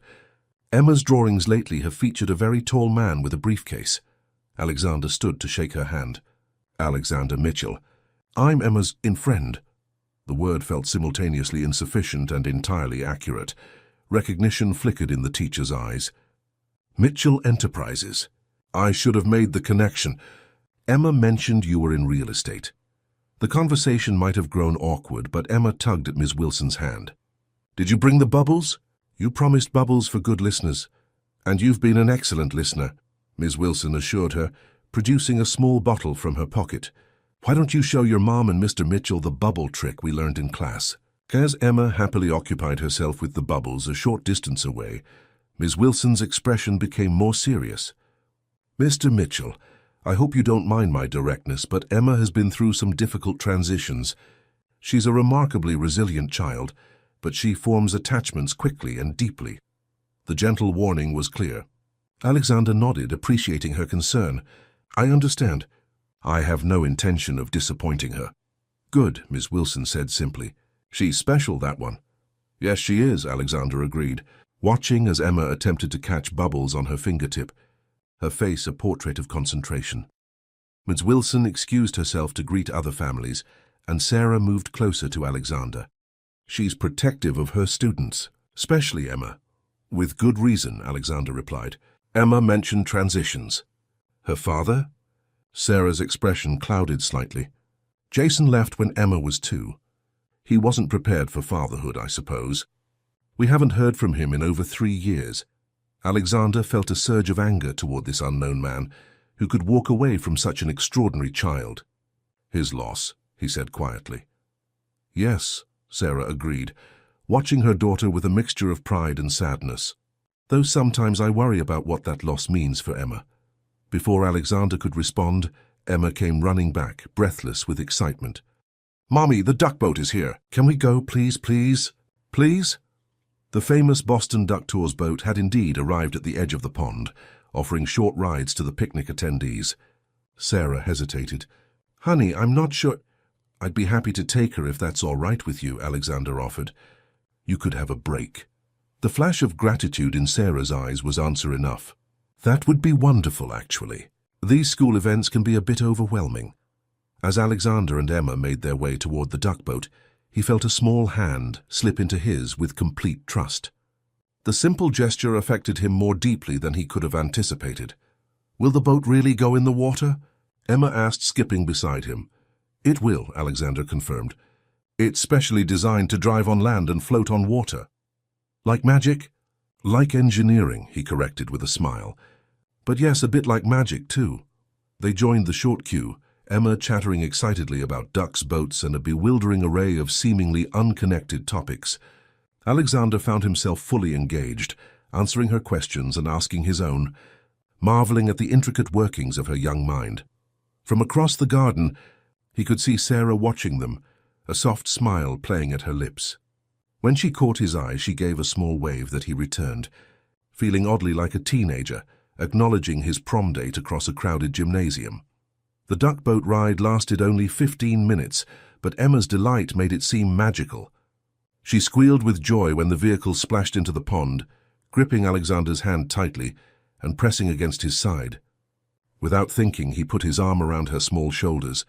Emma's drawings lately have featured a very tall man with a briefcase." Alexander stood to shake her hand. "Alexander Mitchell. I'm Emma's friend." The word felt simultaneously insufficient and entirely accurate. Recognition flickered in the teacher's eyes. "Mitchell Enterprises. I should have made the connection. Emma mentioned you were in real estate." The conversation might have grown awkward, but Emma tugged at Ms. Wilson's hand. "Did you bring the bubbles?" "You promised bubbles for good listeners, and you've been an excellent listener," Ms. Wilson assured her, producing a small bottle from her pocket. "Why don't you show your mom and Mr. Mitchell the bubble trick we learned in class?" As Emma happily occupied herself with the bubbles a short distance away, Ms. Wilson's expression became more serious. "Mr. Mitchell, I hope you don't mind my directness, but Emma has been through some difficult transitions. She's a remarkably resilient child, but she forms attachments quickly and deeply." The gentle warning was clear. Alexander nodded, appreciating her concern. "I understand. I have no intention of disappointing her." "Good," Ms. Wilson said simply. "She's special, that one." "Yes, she is," Alexander agreed, watching as Emma attempted to catch bubbles on her fingertip, her face a portrait of concentration. Ms. Wilson excused herself to greet other families, and Sarah moved closer to Alexander. "She's protective of her students, especially Emma." "With good reason," Alexander replied. "Emma mentioned transitions." "Her father?" Sarah's expression clouded slightly. "Jason left when Emma was 2. He wasn't prepared for fatherhood, I suppose. We haven't heard from him in over 3 years." Alexander felt a surge of anger toward this unknown man who could walk away from such an extraordinary child. "His loss," he said quietly. Yes, Sarah agreed, watching her daughter with a mixture of pride and sadness. Though sometimes I worry about what that loss means for Emma. Before Alexander could respond, Emma came running back, breathless with excitement. Mommy, the duck boat is here. Can we go, please, please? Please? The famous Boston Duck Tours boat had indeed arrived at the edge of the pond, offering short rides to the picnic attendees. Sarah hesitated. Honey, I'm not sure. I'd be happy to take her if that's all right with you, Alexander offered. You could have a break. The flash of gratitude in Sarah's eyes was answer enough. That would be wonderful, actually. These school events can be a bit overwhelming. As Alexander and Emma made their way toward the duck boat, he felt a small hand slip into his with complete trust. The simple gesture affected him more deeply than he could have anticipated. Will the boat really go in the water? Emma asked, skipping beside him. It will, Alexander confirmed. It's specially designed to drive on land and float on water. Like magic? Like engineering, he corrected with a smile. But yes, a bit like magic, too. They joined the short queue, Emma chattering excitedly about ducks, boats, and a bewildering array of seemingly unconnected topics. Alexander found himself fully engaged, answering her questions and asking his own, marveling at the intricate workings of her young mind. From across the garden, he could see Sarah watching them, a soft smile playing at her lips. When she caught his eye, she gave a small wave that he returned, feeling oddly like a teenager, acknowledging his prom date across a crowded gymnasium. The duck boat ride lasted only 15 minutes, but Emma's delight made it seem magical. She squealed with joy when the vehicle splashed into the pond, gripping Alexander's hand tightly and pressing against his side. Without thinking, he put his arm around her small shoulders,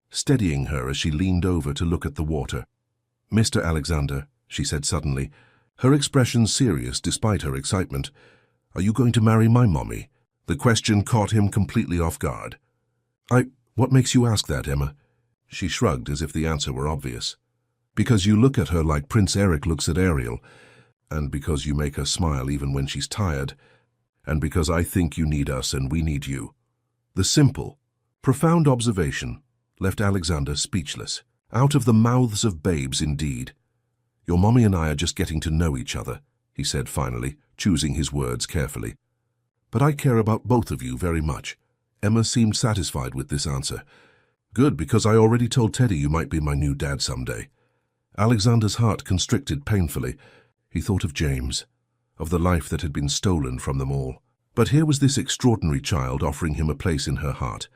steadying her as she leaned over to look at the water. Mr. Alexander, she said suddenly, her expression serious despite her excitement, are you going to marry my mommy? The question caught him completely off guard. What makes you ask that, Emma? She shrugged as if the answer were obvious. Because you look at her like Prince Eric looks at Ariel, and because you make her smile even when she's tired, and because I think you need us and we need you. The simple, profound observation left Alexander speechless. Out of the mouths of babes, indeed. Your mommy and I are just getting to know each other, he said finally, choosing his words carefully. But I care about both of you very much. Emma seemed satisfied with this answer. Good, because I already told Teddy you might be my new dad someday. Alexander's heart constricted painfully. He thought of James, of the life that had been stolen from them all. But here was this extraordinary child offering him a place in her heart,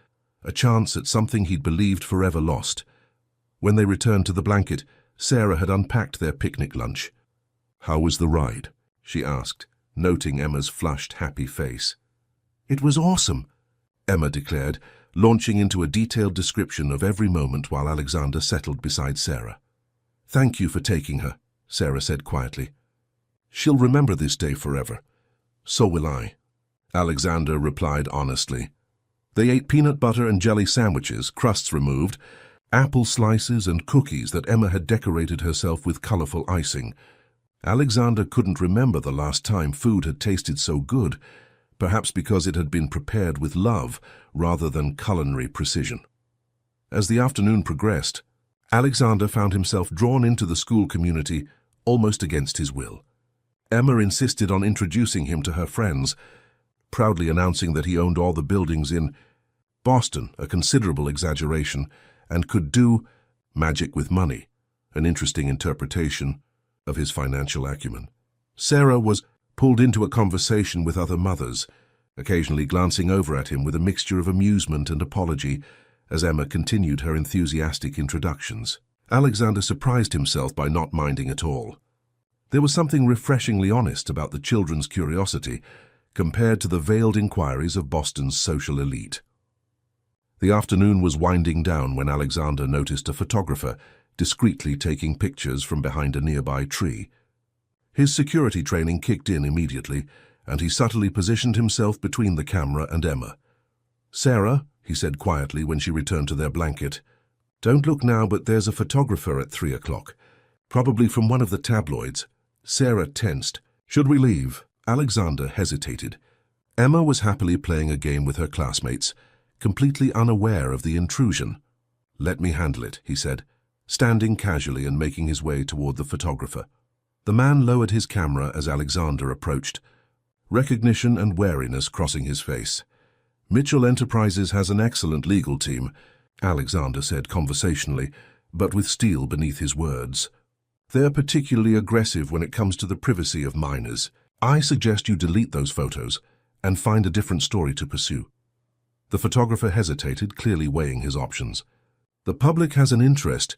a chance at something he'd believed forever lost. When they returned to the blanket, Sarah had unpacked their picnic lunch. How was the ride? She asked, noting Emma's flushed, happy face. It was awesome, Emma declared, launching into a detailed description of every moment while Alexander settled beside Sarah. Thank you for taking her, Sarah said quietly. She'll remember this day forever. So will I, Alexander replied honestly. They ate peanut butter and jelly sandwiches, crusts removed, apple slices and cookies that Emma had decorated herself with colorful icing. Alexander couldn't remember the last time food had tasted so good, perhaps because it had been prepared with love rather than culinary precision. As the afternoon progressed, Alexander found himself drawn into the school community almost against his will. Emma insisted on introducing him to her friends, proudly announcing that he owned all the buildings in Boston, a considerable exaggeration, and could do magic with money, an interesting interpretation of his financial acumen. Sarah was pulled into a conversation with other mothers, occasionally glancing over at him with a mixture of amusement and apology as Emma continued her enthusiastic introductions. Alexander surprised himself by not minding at all. There was something refreshingly honest about the children's curiosity compared to the veiled inquiries of Boston's social elite. The afternoon was winding down when Alexander noticed a photographer discreetly taking pictures from behind a nearby tree. His security training kicked in immediately, and he subtly positioned himself between the camera and Emma. Sarah, he said quietly when she returned to their blanket, don't look now, but there's a photographer at 3 o'clock, probably from one of the tabloids. Sarah tensed. Should we leave? Alexander hesitated. Emma was happily playing a game with her classmates, completely unaware of the intrusion. "Let me handle it," he said, standing casually and making his way toward the photographer. The man lowered his camera as Alexander approached, recognition and wariness crossing his face. "Mitchell Enterprises has an excellent legal team," Alexander said conversationally, but with steel beneath his words. "They're particularly aggressive when it comes to the privacy of minors. I suggest you delete those photos and find a different story to pursue." The photographer hesitated, clearly weighing his options. "The public has an interest.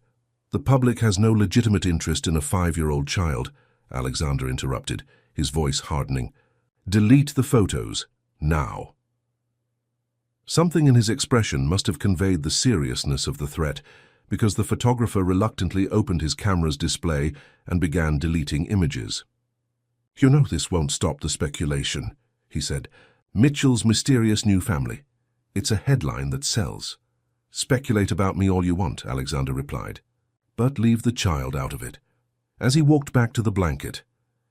The public has no legitimate interest in a 5-year-old child," Alexander interrupted, his voice hardening. "Delete the photos, now." Something in his expression must have conveyed the seriousness of the threat, because the photographer reluctantly opened his camera's display and began deleting images. "You know this won't stop the speculation," he said. "Mitchell's mysterious new family. It's a headline that sells." "Speculate about me all you want," Alexander replied, "but leave the child out of it." As he walked back to the blanket,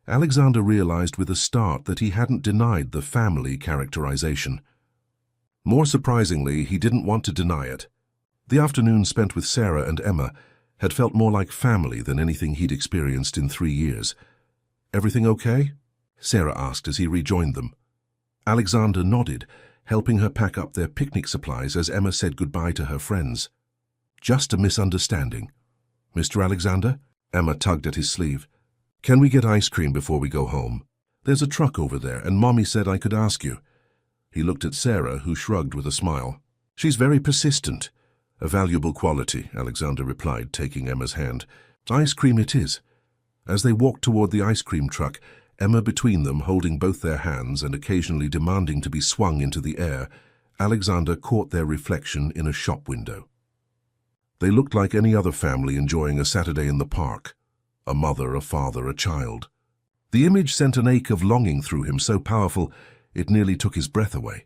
Alexander realized with a start that he hadn't denied the family characterization. More surprisingly, he didn't want to deny it. The afternoon spent with Sarah and Emma had felt more like family than anything he'd experienced in 3 years. "Everything okay?" Sarah asked as he rejoined them. Alexander nodded, helping her pack up their picnic supplies as Emma said goodbye to her friends. "Just a misunderstanding." "Mr. Alexander?" Emma tugged at his sleeve. "Can we get ice cream before we go home? There's a truck over there, and Mommy said I could ask you." He looked at Sarah, who shrugged with a smile. "She's very persistent." "A valuable quality," Alexander replied, taking Emma's hand. "Ice cream it is." As they walked toward the ice cream truck, Emma between them holding both their hands and occasionally demanding to be swung into the air, Alexander caught their reflection in a shop window. They looked like any other family enjoying a Saturday in the park. A mother, a father, a child. The image sent an ache of longing through him so powerful it nearly took his breath away.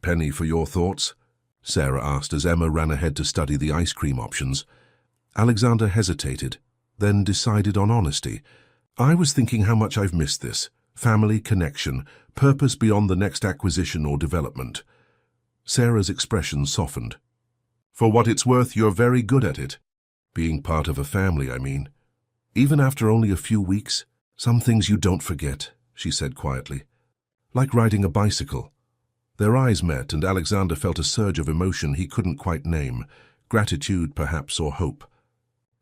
"Penny, for your thoughts?" Sarah asked as Emma ran ahead to study the ice cream options. Alexander hesitated, then decided on honesty. "I was thinking how much I've missed this. Family, connection, purpose beyond the next acquisition or development." Sarah's expression softened. "For what it's worth, you're very good at it. Being part of a family, I mean. Even after only a few weeks, some things you don't forget," she said quietly. "Like riding a bicycle." Their eyes met, and Alexander felt a surge of emotion he couldn't quite name, gratitude perhaps or hope.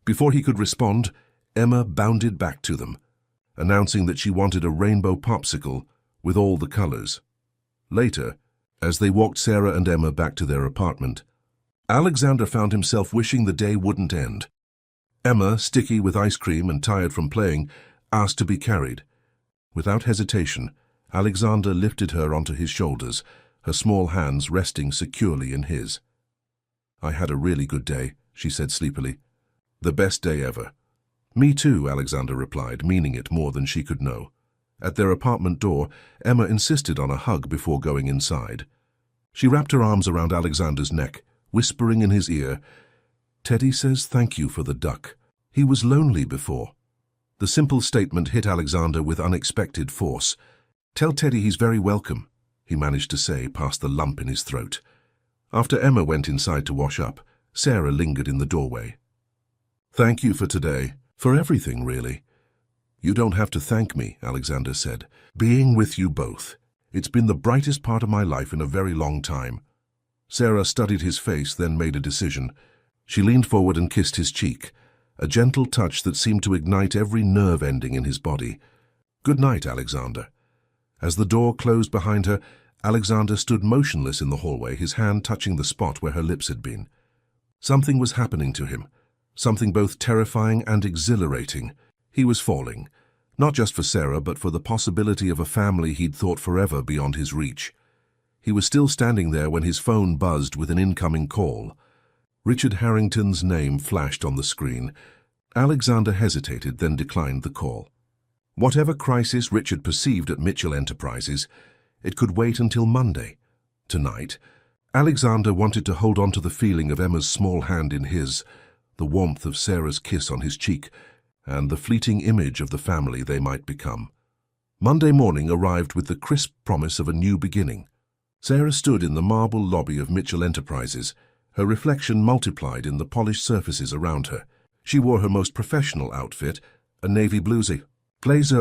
Before he could respond, Emma bounded back to them, announcing that she wanted a rainbow popsicle with all the colors. Later, as they walked Sarah and Emma back to their apartment, Alexander found himself wishing the day wouldn't end. Emma, sticky with ice cream and tired from playing, asked to be carried. Without hesitation, Alexander lifted her onto his shoulders, her small hands resting securely in his. "I had a really good day," she said sleepily. "The best day ever." "Me too," Alexander replied, meaning it more than she could know. At their apartment door, Emma insisted on a hug before going inside. She wrapped her arms around Alexander's neck, whispering in his ear, "Teddy says thank you for the duck. He was lonely before." The simple statement hit Alexander with unexpected force. "Tell Teddy he's very welcome," he managed to say past the lump in his throat. After Emma went inside to wash up, Sarah lingered in the doorway. "Thank you for today, for everything, really." "You don't have to thank me," Alexander said. "Being with you both. It's been the brightest part of my life in a very long time." Sarah studied his face, then made a decision. She leaned forward and kissed his cheek, a gentle touch that seemed to ignite every nerve ending in his body. "Good night, Alexander." As the door closed behind her, Alexander stood motionless in the hallway, his hand touching the spot where her lips had been. Something was happening to him, something both terrifying and exhilarating. He was falling, not just for Sarah, but for the possibility of a family he'd thought forever beyond his reach. He was still standing there when his phone buzzed with an incoming call. Richard Harrington's name flashed on the screen. Alexander hesitated, then declined the call. Whatever crisis Richard perceived at Mitchell Enterprises, it could wait until Monday. Tonight, Alexander wanted to hold on to the feeling of Emma's small hand in his, the warmth of Sarah's kiss on his cheek, and the fleeting image of the family they might become. Monday morning arrived with the crisp promise of a new beginning. Sarah stood in the marble lobby of Mitchell Enterprises, Her reflection multiplied in the polished surfaces around her. She wore her most professional outfit, a navy blazer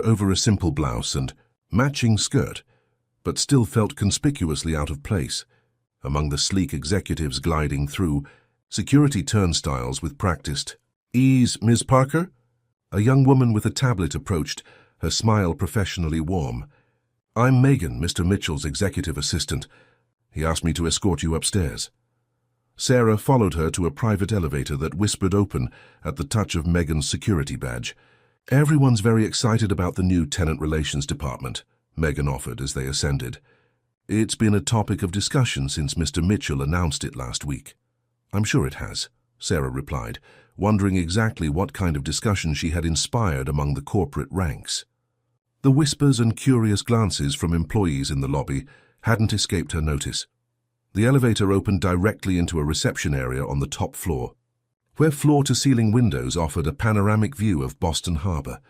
over a simple blouse and matching skirt, but still felt conspicuously out of place among the sleek executives gliding through security turnstiles with practiced ease. Ms. Parker? A young woman with a tablet approached, her smile professionally warm. I'm Megan, Mr. Mitchell's executive assistant. He asked me to escort you upstairs. Sarah followed her to a private elevator that whispered open at the touch of Megan's security badge. Everyone's very excited about the new tenant relations department, Megan offered as they ascended. It's been a topic of discussion since Mr. Mitchell announced it last week. I'm sure it has, Sarah replied, wondering exactly what kind of discussion she had inspired among the corporate ranks. The whispers and curious glances from employees in the lobby hadn't escaped her notice. The elevator opened directly into a reception area on the top floor, where floor-to-ceiling windows offered a panoramic view of Boston Harbor.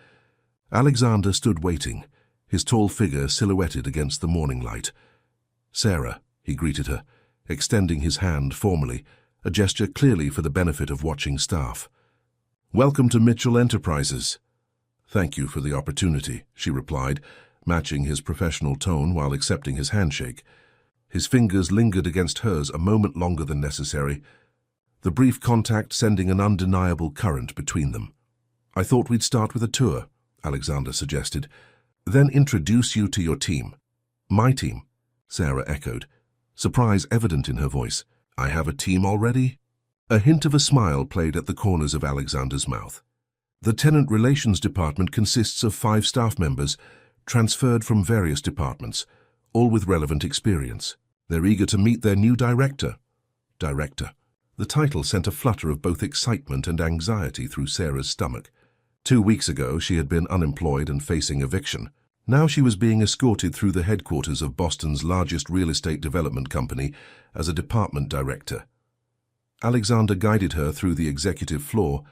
Alexander stood waiting, his tall figure silhouetted against the morning light. Sarah, he greeted her, extending his hand formally, a gesture clearly for the benefit of watching staff. Welcome to Mitchell Enterprises. Thank you for the opportunity, she replied, matching his professional tone while accepting his handshake. His fingers lingered against hers a moment longer than necessary, the brief contact sending an undeniable current between them. I thought we'd start with a tour, Alexander suggested, then introduce you to your team. My team, Sarah echoed, surprise evident in her voice. I have a team already? A hint of a smile played at the corners of Alexander's mouth. The tenant relations department consists of 5 staff members, transferred from various departments, all with relevant experience. They're eager to meet their new director. Director. The title sent a flutter of both excitement and anxiety through Sarah's stomach. 2 weeks ago, she had been unemployed and facing eviction. Now she was being escorted through the headquarters of Boston's largest real estate development company as a department director. Alexander guided her through the executive floor,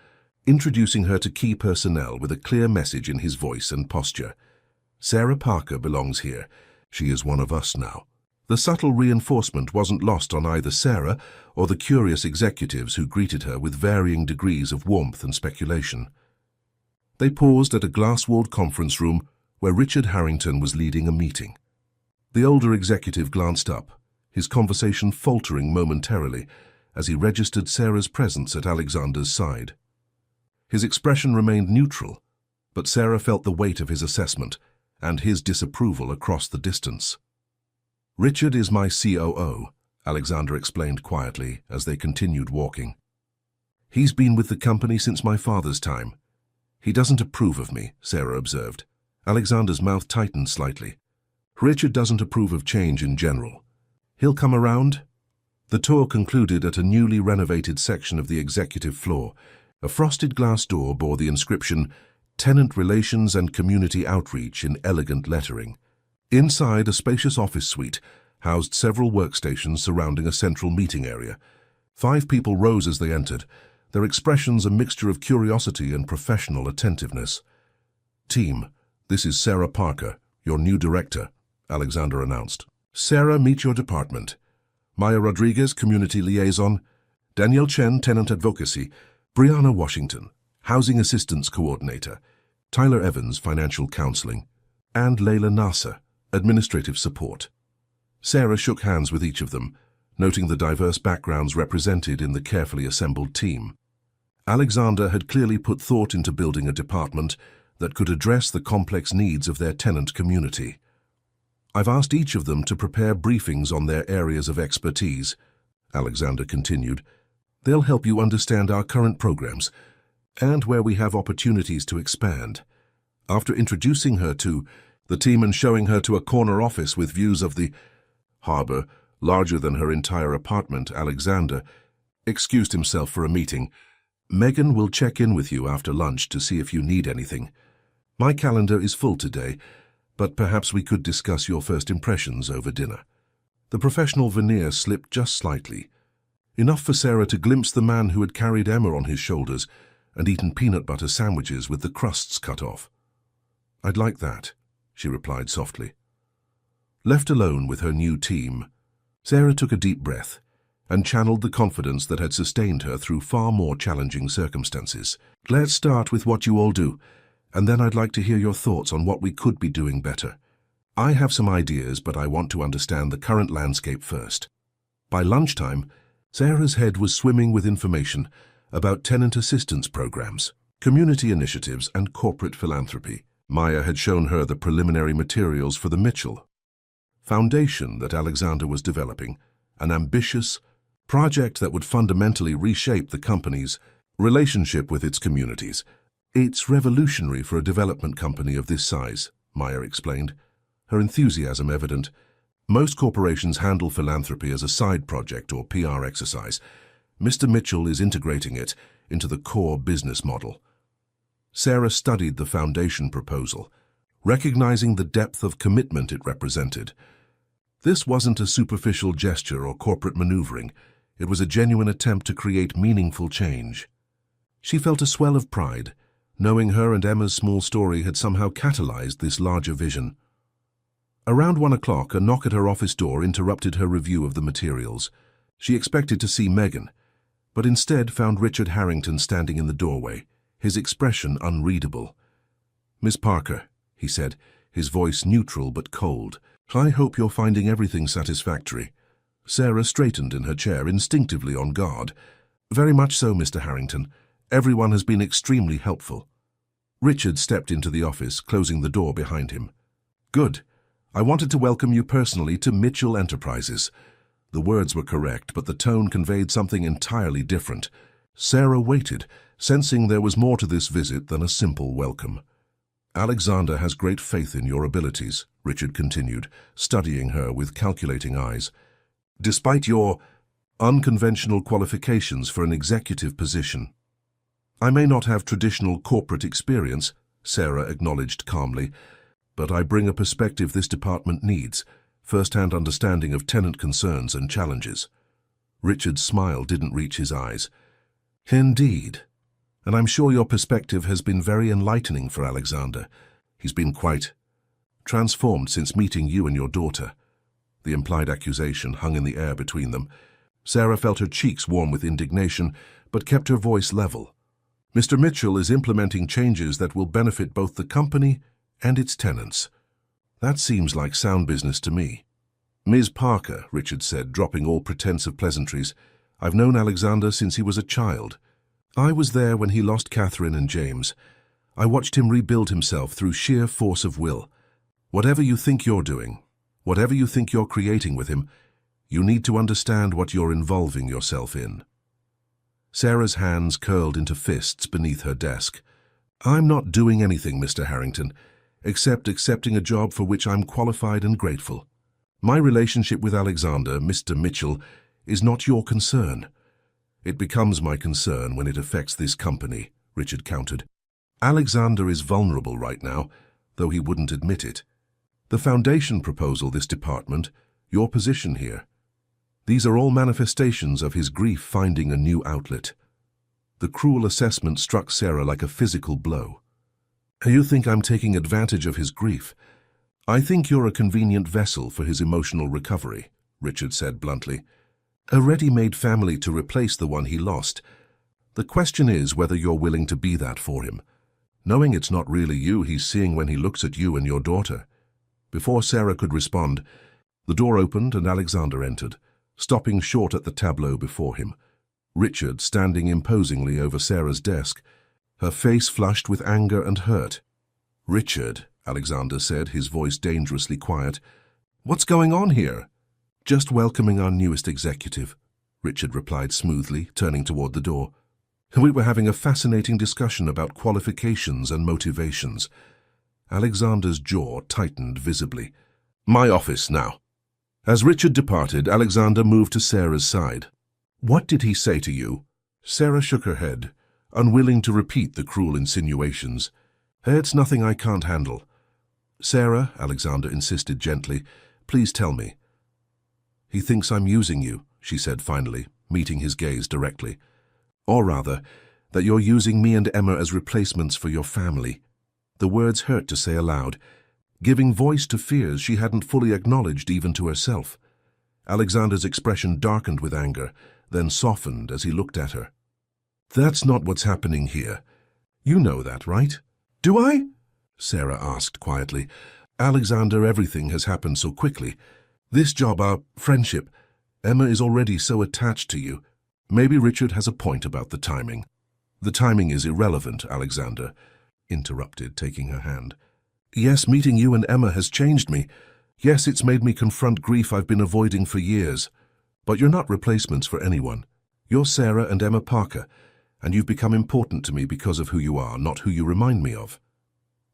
introducing her to key personnel with a clear message in his voice and posture. Sarah Parker belongs here. She is one of us now. The subtle reinforcement wasn't lost on either Sarah or the curious executives who greeted her with varying degrees of warmth and speculation. They paused at a glass-walled conference room where Richard Harrington was leading a meeting. The older executive glanced up, his conversation faltering momentarily as he registered Sarah's presence at Alexander's side. His expression remained neutral, but Sarah felt the weight of his assessment and his disapproval across the distance. Richard is my COO, Alexander explained quietly as they continued walking. He's been with the company since my father's time. He doesn't approve of me, Sarah observed. Alexander's mouth tightened slightly. Richard doesn't approve of change in general. He'll come around. The tour concluded at a newly renovated section of the executive floor. A frosted glass door bore the inscription, Tenant Relations and Community Outreach in elegant lettering. Inside, a spacious office suite housed several workstations surrounding a central meeting area. 5 people rose as they entered, their expressions a mixture of curiosity and professional attentiveness. Team, this is Sarah Parker, your new director, Alexander announced. Sarah, meet your department. Maya Rodriguez, Community Liaison. Danielle Chen, Tenant Advocacy. Brianna Washington, Housing Assistance Coordinator. Tyler Evans, Financial Counseling. And Layla Nasser, Administrative Support. Sarah shook hands with each of them, noting the diverse backgrounds represented in the carefully assembled team. Alexander had clearly put thought into building a department that could address the complex needs of their tenant community. I've asked each of them to prepare briefings on their areas of expertise, Alexander continued. They'll help you understand our current programs and where we have opportunities to expand. After introducing her to the team and showing her to a corner office with views of the harbor, larger than her entire apartment, Alexander excused himself for a meeting. Megan will check in with you after lunch to see if you need anything. My calendar is full today, but perhaps we could discuss your first impressions over dinner. The professional veneer slipped just slightly, enough for Sarah to glimpse the man who had carried Emma on his shoulders and eaten peanut butter sandwiches with the crusts cut off. I'd like that, she replied softly. Left alone with her new team, Sarah took a deep breath. and channeled the confidence that had sustained her through far more challenging circumstances. "Let's start with what you all do, and then I'd like to hear your thoughts on what we could be doing better. I have some ideas, but I want to understand the current landscape first." By lunchtime, Sarah's head was swimming with information about tenant assistance programs, community initiatives, and corporate philanthropy. Maya had shown her the preliminary materials for the Mitchell Foundation that Alexander was developing, an ambitious project that would fundamentally reshape the company's relationship with its communities. "It's revolutionary for a development company of this size," Maya explained, her enthusiasm evident. "Most corporations handle philanthropy as a side project or PR exercise. Mr. Mitchell is integrating it into the core business model." Sarah studied the foundation proposal, recognizing the depth of commitment it represented. This wasn't a superficial gesture or corporate maneuvering. It was a genuine attempt to create meaningful change. She felt a swell of pride, knowing her and Emma's small story had somehow catalyzed this larger vision. Around 1 o'clock, a knock at her office door interrupted her review of the materials. She expected to see Megan, but instead found Richard Harrington standing in the doorway, his expression unreadable. "Miss Parker," he said, his voice neutral but cold, "I hope you're finding everything satisfactory." Sarah straightened in her chair, instinctively on guard. "Very much so, Mr. Harrington. Everyone has been extremely helpful." Richard stepped into the office, closing the door behind him. "Good. I wanted to welcome you personally to Mitchell Enterprises." The words were correct, but the tone conveyed something entirely different. Sarah waited, sensing there was more to this visit than a simple welcome. "Alexander has great faith in your abilities," Richard continued, studying her with calculating eyes. "Despite your unconventional qualifications for an executive position." "I may not have traditional corporate experience," Sarah acknowledged calmly, "but I bring a perspective this department needs, first-hand understanding of tenant concerns and challenges." Richard's smile didn't reach his eyes. "Indeed. And I'm sure your perspective has been very enlightening for Alexander. He's been quite transformed since meeting you and your daughter." The implied accusation hung in the air between them. Sarah felt her cheeks warm with indignation, but kept her voice level. "Mr. Mitchell is implementing changes that will benefit both the company and its tenants. That seems like sound business to me." "Ms. Parker," Richard said, dropping all pretense of pleasantries, "I've known Alexander since he was a child. I was there when he lost Catherine and James. I watched him rebuild himself through sheer force of will. Whatever you think you're doing, whatever you think you're creating with him, you need to understand what you're involving yourself in." Sarah's hands curled into fists beneath her desk. "I'm not doing anything, Mr. Harrington, except accepting a job for which I'm qualified and grateful. My relationship with Alexander, Mr. Mitchell, is not your concern." "It becomes my concern when it affects this company," Richard countered. "Alexander is vulnerable right now, though he wouldn't admit it. The foundation proposal, this department, your position here, these are all manifestations of his grief finding a new outlet." The cruel assessment struck Sarah like a physical blow. "You think I'm taking advantage of his grief? I think you're a convenient vessel for his emotional recovery," Richard said bluntly. "A ready-made family to replace the one he lost. The question is whether you're willing to be that for him, knowing it's not really you he's seeing when he looks at you and your daughter." Before Sarah could respond, the door opened and Alexander entered, stopping short at the tableau before him. Richard standing imposingly over Sarah's desk, her face flushed with anger and hurt. "Richard," Alexander said, his voice dangerously quiet, "what's going on here?" "Just welcoming our newest executive," Richard replied smoothly, turning toward the door. "We were having a fascinating discussion about qualifications and motivations." Alexander's jaw tightened visibly. "My office now." As Richard departed, Alexander moved to Sarah's side. "What did he say to you?" Sarah shook her head, unwilling to repeat the cruel insinuations. "It's nothing I can't handle." "Sarah," Alexander insisted gently, "please tell me." "He thinks I'm using you," she said finally, meeting his gaze directly. "Or rather, that you're using me and Emma as replacements for your family." The words hurt to say aloud, giving voice to fears she hadn't fully acknowledged even to herself. Alexander's expression darkened with anger, then softened as he looked at her. "That's not what's happening here. You know that, right?" "Do I?" Sarah asked quietly. "Alexander, everything has happened so quickly. This job, our friendship, Emma is already so attached to you. Maybe Richard has a point about the timing." "The timing is irrelevant, Alexander," interrupted, taking her hand. "Yes, meeting you and Emma has changed me. Yes, it's made me confront grief I've been avoiding for years. But you're not replacements for anyone. You're Sarah and Emma Parker, and you've become important to me because of who you are, not who you remind me of."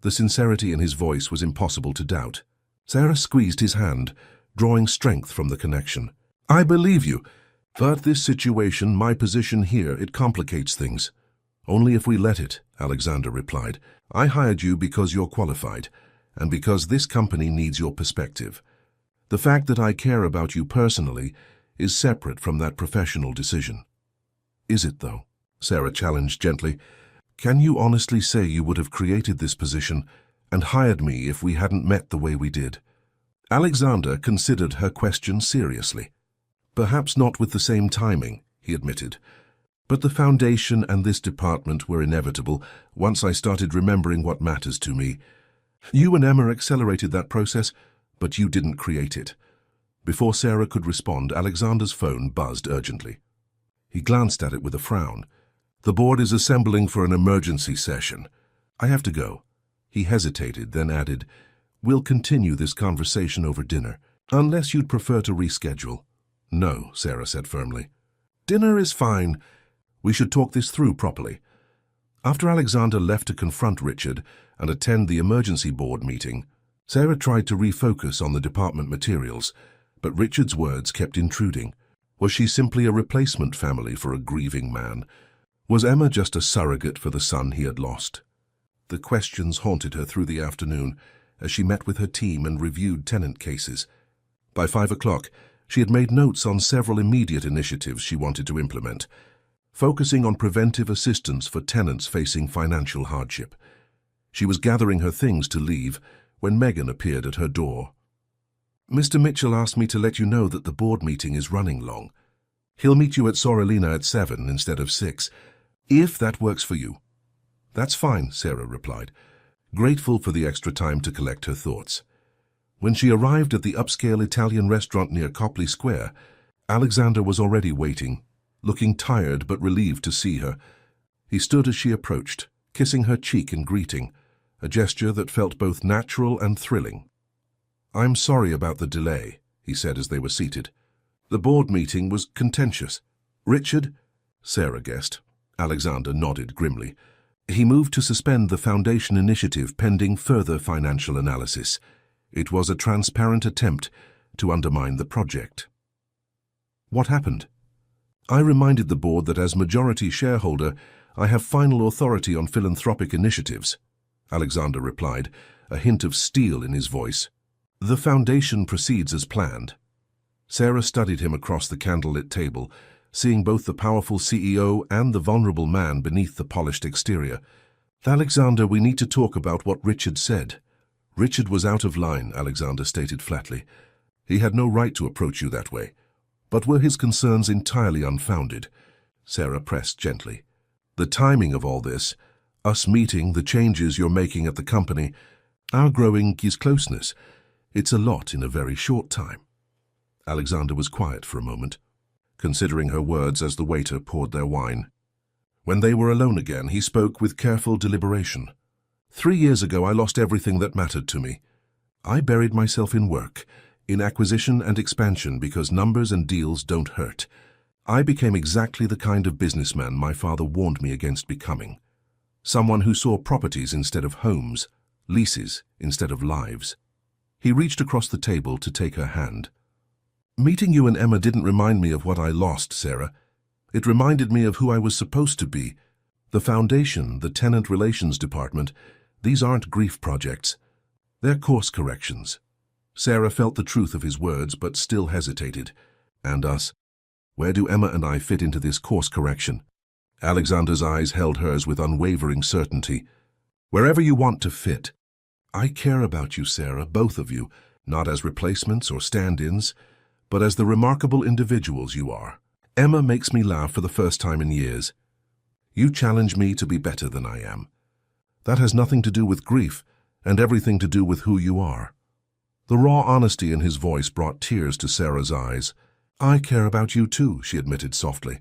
The sincerity in his voice was impossible to doubt. Sarah squeezed his hand, drawing strength from the connection. "I believe you. But this situation, my position here, it complicates things." "Only if we let it," Alexander replied. "I hired you because you're qualified, and because this company needs your perspective. The fact that I care about you personally is separate from that professional decision." "Is it, though?" Sarah challenged gently. "Can you honestly say you would have created this position and hired me if we hadn't met the way we did?" Alexander considered her question seriously. "Perhaps not with the same timing," he admitted. "But the foundation and this department were inevitable once I started remembering what matters to me. You and Emma accelerated that process, but you didn't create it." Before Sarah could respond, Alexander's phone buzzed urgently. He glanced at it with a frown. "The board is assembling for an emergency session. I have to go." He hesitated, then added, "We'll continue this conversation over dinner, unless you'd prefer to reschedule." "No," Sarah said firmly. "Dinner is fine. We should talk this through properly." After Alexander left to confront Richard and attend the emergency board meeting, Sarah tried to refocus on the department materials, but Richard's words kept intruding. Was she simply a replacement family for a grieving man? Was Emma just a surrogate for the son he had lost? The questions haunted her through the afternoon as she met with her team and reviewed tenant cases. By 5 o'clock, she had made notes on several immediate initiatives she wanted to implement, focusing on preventive assistance for tenants facing financial hardship. She was gathering her things to leave when Megan appeared at her door. "Mr. Mitchell asked me to let you know that the board meeting is running long. He'll meet you at Sorrelina at 7 instead of 6, if that works for you." "That's fine," Sarah replied, grateful for the extra time to collect her thoughts. When she arrived at the upscale Italian restaurant near Copley Square, Alexander was already waiting, looking tired but relieved to see her. He stood as she approached, kissing her cheek in greeting, a gesture that felt both natural and thrilling. "I'm sorry about the delay," he said as they were seated. "The board meeting was contentious." "Richard?" Sarah guessed. Alexander nodded grimly. "He moved to suspend the foundation initiative pending further financial analysis. It was a transparent attempt to undermine the project." "What happened?" "I reminded the board that as majority shareholder, I have final authority on philanthropic initiatives," Alexander replied, a hint of steel in his voice. "The foundation proceeds as planned." Sarah studied him across the candlelit table, seeing both the powerful CEO and the vulnerable man beneath the polished exterior. "Alexander, we need to talk about what Richard said." "Richard was out of line," Alexander stated flatly. "He had no right to approach you that way. But were his concerns entirely unfounded?" Sarah pressed gently. "The timing of all this, us meeting, the changes you're making at the company, our growing closeness, it's a lot in a very short time." Alexander was quiet for a moment, considering her words as the waiter poured their wine. When they were alone again, he spoke with careful deliberation. 3 years ago, I lost everything that mattered to me. I buried myself in work, in acquisition and expansion because numbers and deals don't hurt. I became exactly the kind of businessman my father warned me against becoming. Someone who saw properties instead of homes, leases instead of lives. He reached across the table to take her hand. "Meeting you and Emma didn't remind me of what I lost, Sarah. It reminded me of who I was supposed to be. The foundation, the tenant relations department, these aren't grief projects. They're course corrections." Sarah felt the truth of his words, but still hesitated. "And us? Where do Emma and I fit into this course correction?" Alexander's eyes held hers with unwavering certainty. "Wherever you want to fit. I care about you, Sarah, both of you, not as replacements or stand-ins, but as the remarkable individuals you are. Emma makes me laugh for the first time in years. You challenge me to be better than I am. That has nothing to do with grief and everything to do with who you are." The raw honesty in his voice brought tears to Sarah's eyes. "I care about you too," she admitted softly.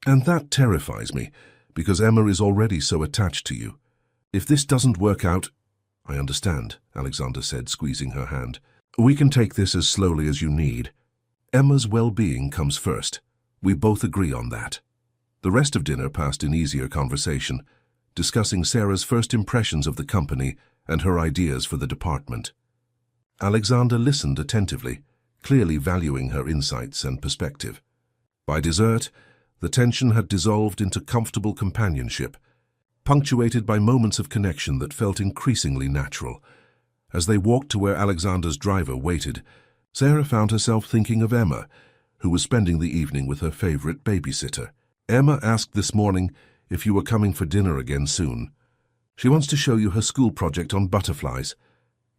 "And that terrifies me, because Emma is already so attached to you. If this doesn't work out—" "I understand," Alexander said, squeezing her hand. "We can take this as slowly as you need. Emma's well-being comes first. We both agree on that." The rest of dinner passed in easier conversation, discussing Sarah's first impressions of the company and her ideas for the department. Alexander listened attentively, clearly valuing her insights and perspective. By dessert, the tension had dissolved into comfortable companionship, punctuated by moments of connection that felt increasingly natural. As they walked to where Alexander's driver waited, Sarah found herself thinking of Emma, who was spending the evening with her favorite babysitter. "Emma asked this morning if you were coming for dinner again soon. She wants to show you her school project on butterflies."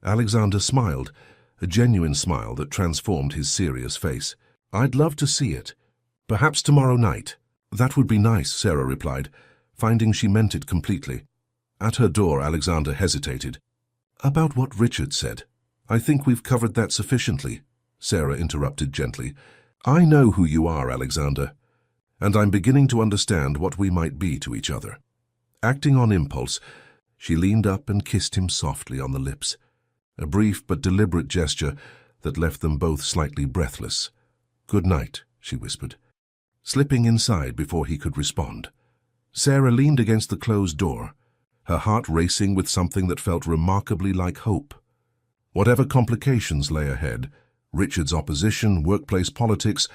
Alexander smiled, a genuine smile that transformed his serious face. "I'd love to see it. Perhaps tomorrow night." "That would be nice," Sarah replied, finding she meant it completely. At her door, Alexander hesitated. "About what Richard said. I think we've covered that sufficiently," Sarah interrupted gently. "I know who you are, Alexander, and I'm beginning to understand what we might be to each other." Acting on impulse, she leaned up and kissed him softly on the lips, a brief but deliberate gesture that left them both slightly breathless. "Good night," she whispered, slipping inside before he could respond. Sarah leaned against the closed door, her heart racing with something that felt remarkably like hope. Whatever complications lay ahead, Richard's opposition, workplace politics,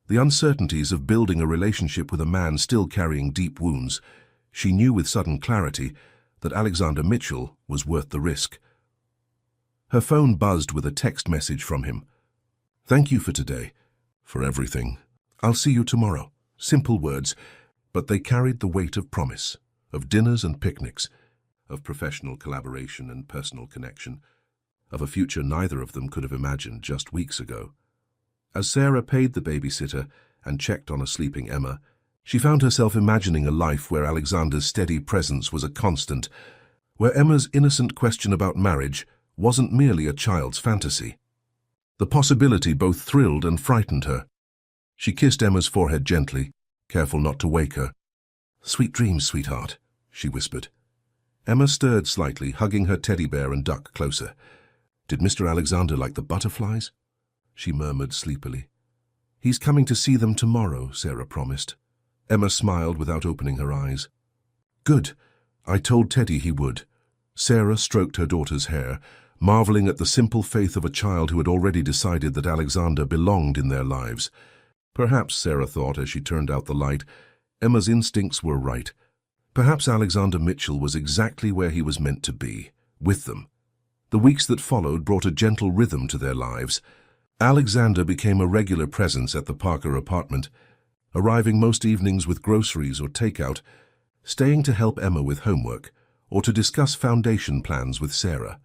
the uncertainties of building a relationship with a man still carrying deep wounds, she knew with sudden clarity that Alexander Mitchell was worth the risk. Her phone buzzed with a text message from him. "Thank you for today, for everything. I'll see you tomorrow." Simple words, but they carried the weight of promise, of dinners and picnics, of professional collaboration and personal connection, of a future neither of them could have imagined just weeks ago. As Sarah paid the babysitter and checked on a sleeping Emma, she found herself imagining a life where Alexander's steady presence was a constant, where Emma's innocent question about marriage wasn't merely a child's fantasy. The possibility both thrilled and frightened her. She kissed Emma's forehead gently, careful not to wake her. "Sweet dreams, sweetheart," she whispered. Emma stirred slightly, hugging her teddy bear and ducked closer. "Did Mr. Alexander like the butterflies?" she murmured sleepily. "He's coming to see them tomorrow," Sarah promised. Emma smiled without opening her eyes. "Good. I told Teddy he would." Sarah stroked her daughter's hair, marveling at the simple faith of a child who had already decided that Alexander belonged in their lives. Perhaps, Sarah thought as she turned out the light, Emma's instincts were right. Perhaps Alexander Mitchell was exactly where he was meant to be, with them. The weeks that followed brought a gentle rhythm to their lives. Alexander became a regular presence at the Parker apartment, arriving most evenings with groceries or takeout, staying to help Emma with homework, or to discuss foundation plans with Sarah.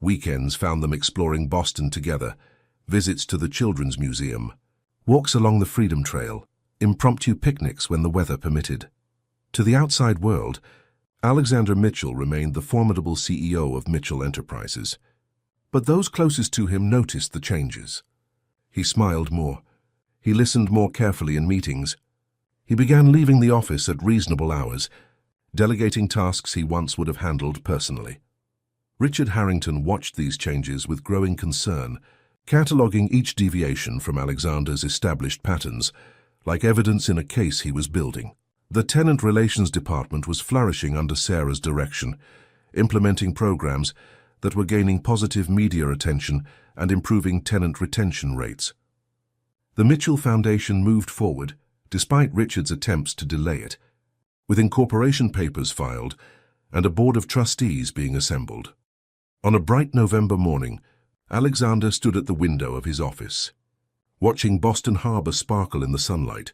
Weekends found them exploring Boston together, visits to the Children's Museum, walks along the Freedom Trail, impromptu picnics when the weather permitted. To the outside world, Alexander Mitchell remained the formidable CEO of Mitchell Enterprises. But those closest to him noticed the changes. He smiled more. He listened more carefully in meetings. He began leaving the office at reasonable hours, delegating tasks he once would have handled personally. Richard Harrington watched these changes with growing concern, cataloguing each deviation from Alexander's established patterns, like evidence in a case he was building. The Tenant Relations Department was flourishing under Sarah's direction, implementing programs that were gaining positive media attention and improving tenant retention rates. The Mitchell Foundation moved forward, despite Richard's attempts to delay it, with incorporation papers filed and a board of trustees being assembled. On a bright November morning, Alexander stood at the window of his office, watching Boston Harbor sparkle in the sunlight.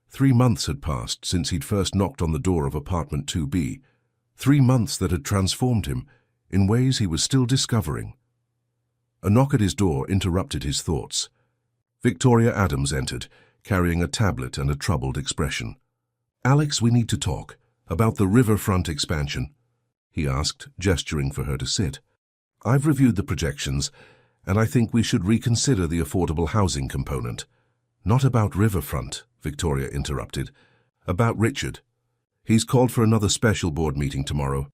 3 months had passed since he'd first knocked on the door of apartment 2B, 3 months that had transformed him in ways he was still discovering. A knock at his door interrupted his thoughts. Victoria Adams entered, carrying a tablet and a troubled expression. "Alex, we need to talk. About the riverfront expansion," he asked, gesturing for her to sit. "I've reviewed the projections, and I think we should reconsider the affordable housing component." "Not about riverfront," Victoria interrupted. "About Richard. He's called for another special board meeting tomorrow.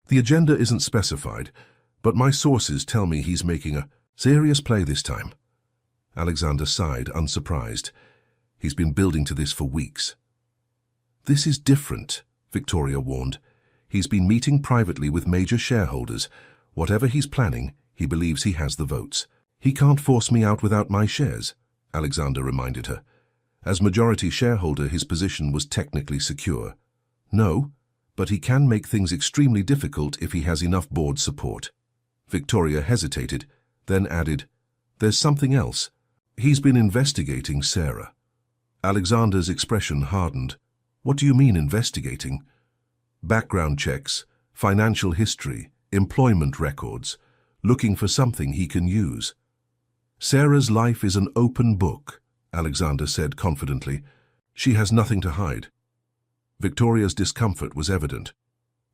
The agenda isn't specified, but my sources tell me he's making a serious play this time." Alexander sighed, unsurprised. He's been building to this for weeks. "This is different," Victoria warned. "He's been meeting privately with major shareholders. Whatever he's planning, he believes he has the votes. He can't force me out without my shares," Alexander reminded her. As majority shareholder, his position was technically secure. "No, but he can make things extremely difficult if he has enough board support." Victoria hesitated, then added, "There's something else. He's been investigating Sarah." Alexander's expression hardened. "What do you mean investigating?" "Background checks, financial history, employment records, looking for something he can use." "Sarah's life is an open book," Alexander said confidently. "She has nothing to hide." Victoria's discomfort was evident.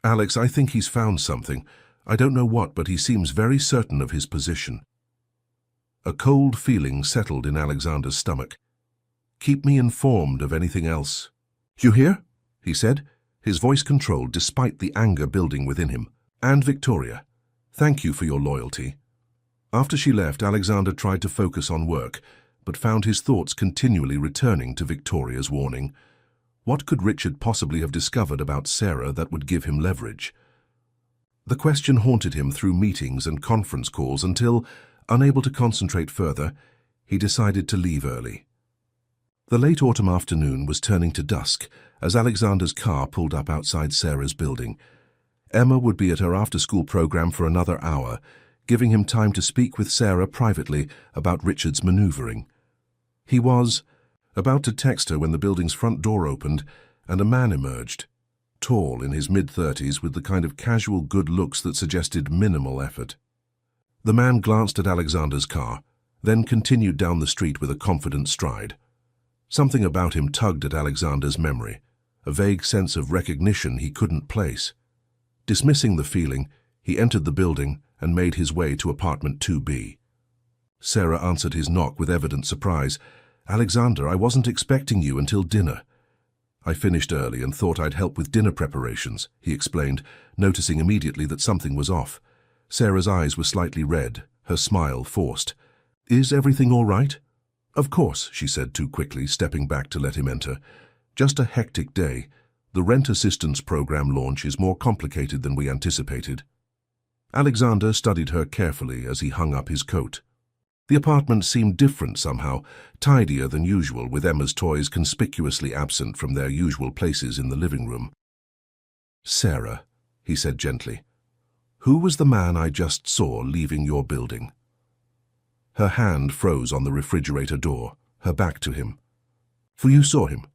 "Alex, I think he's found something. I don't know what, but he seems very certain of his position." A cold feeling settled in Alexander's stomach. "Keep me informed of anything else." "You hear?" he said, his voice controlled despite the anger building within him. "And Victoria, thank you for your loyalty." After she left, Alexander tried to focus on work, but found his thoughts continually returning to Victoria's warning. What could Richard possibly have discovered about Sarah that would give him leverage? The question haunted him through meetings and conference calls until, unable to concentrate further, he decided to leave early. The late autumn afternoon was turning to dusk as Alexander's car pulled up outside Sarah's building. Emma would be at her after-school program for another hour, giving him time to speak with Sarah privately about Richard's maneuvering. He was about to text her when the building's front door opened and a man emerged, tall in his mid-30s with the kind of casual good looks that suggested minimal effort. The man glanced at Alexander's car, then continued down the street with a confident stride. Something about him tugged at Alexander's memory, a vague sense of recognition he couldn't place. Dismissing the feeling, he entered the building and made his way to apartment 2B. Sarah answered his knock with evident surprise. "Alexander, I wasn't expecting you until dinner." "I finished early and thought I'd help with dinner preparations," he explained, noticing immediately that something was off. Sarah's eyes were slightly red, her smile forced. "Is everything all right?" "Of course," she said too quickly, stepping back to let him enter. "Just a hectic day. The rent assistance program launch is more complicated than we anticipated." Alexander studied her carefully as he hung up his coat. The apartment seemed different somehow, tidier than usual, with Emma's toys conspicuously absent from their usual places in the living room. "Sarah," he said gently, "who was the man I just saw leaving your building?" Her hand froze on the refrigerator door, her back to him. "For you saw him?"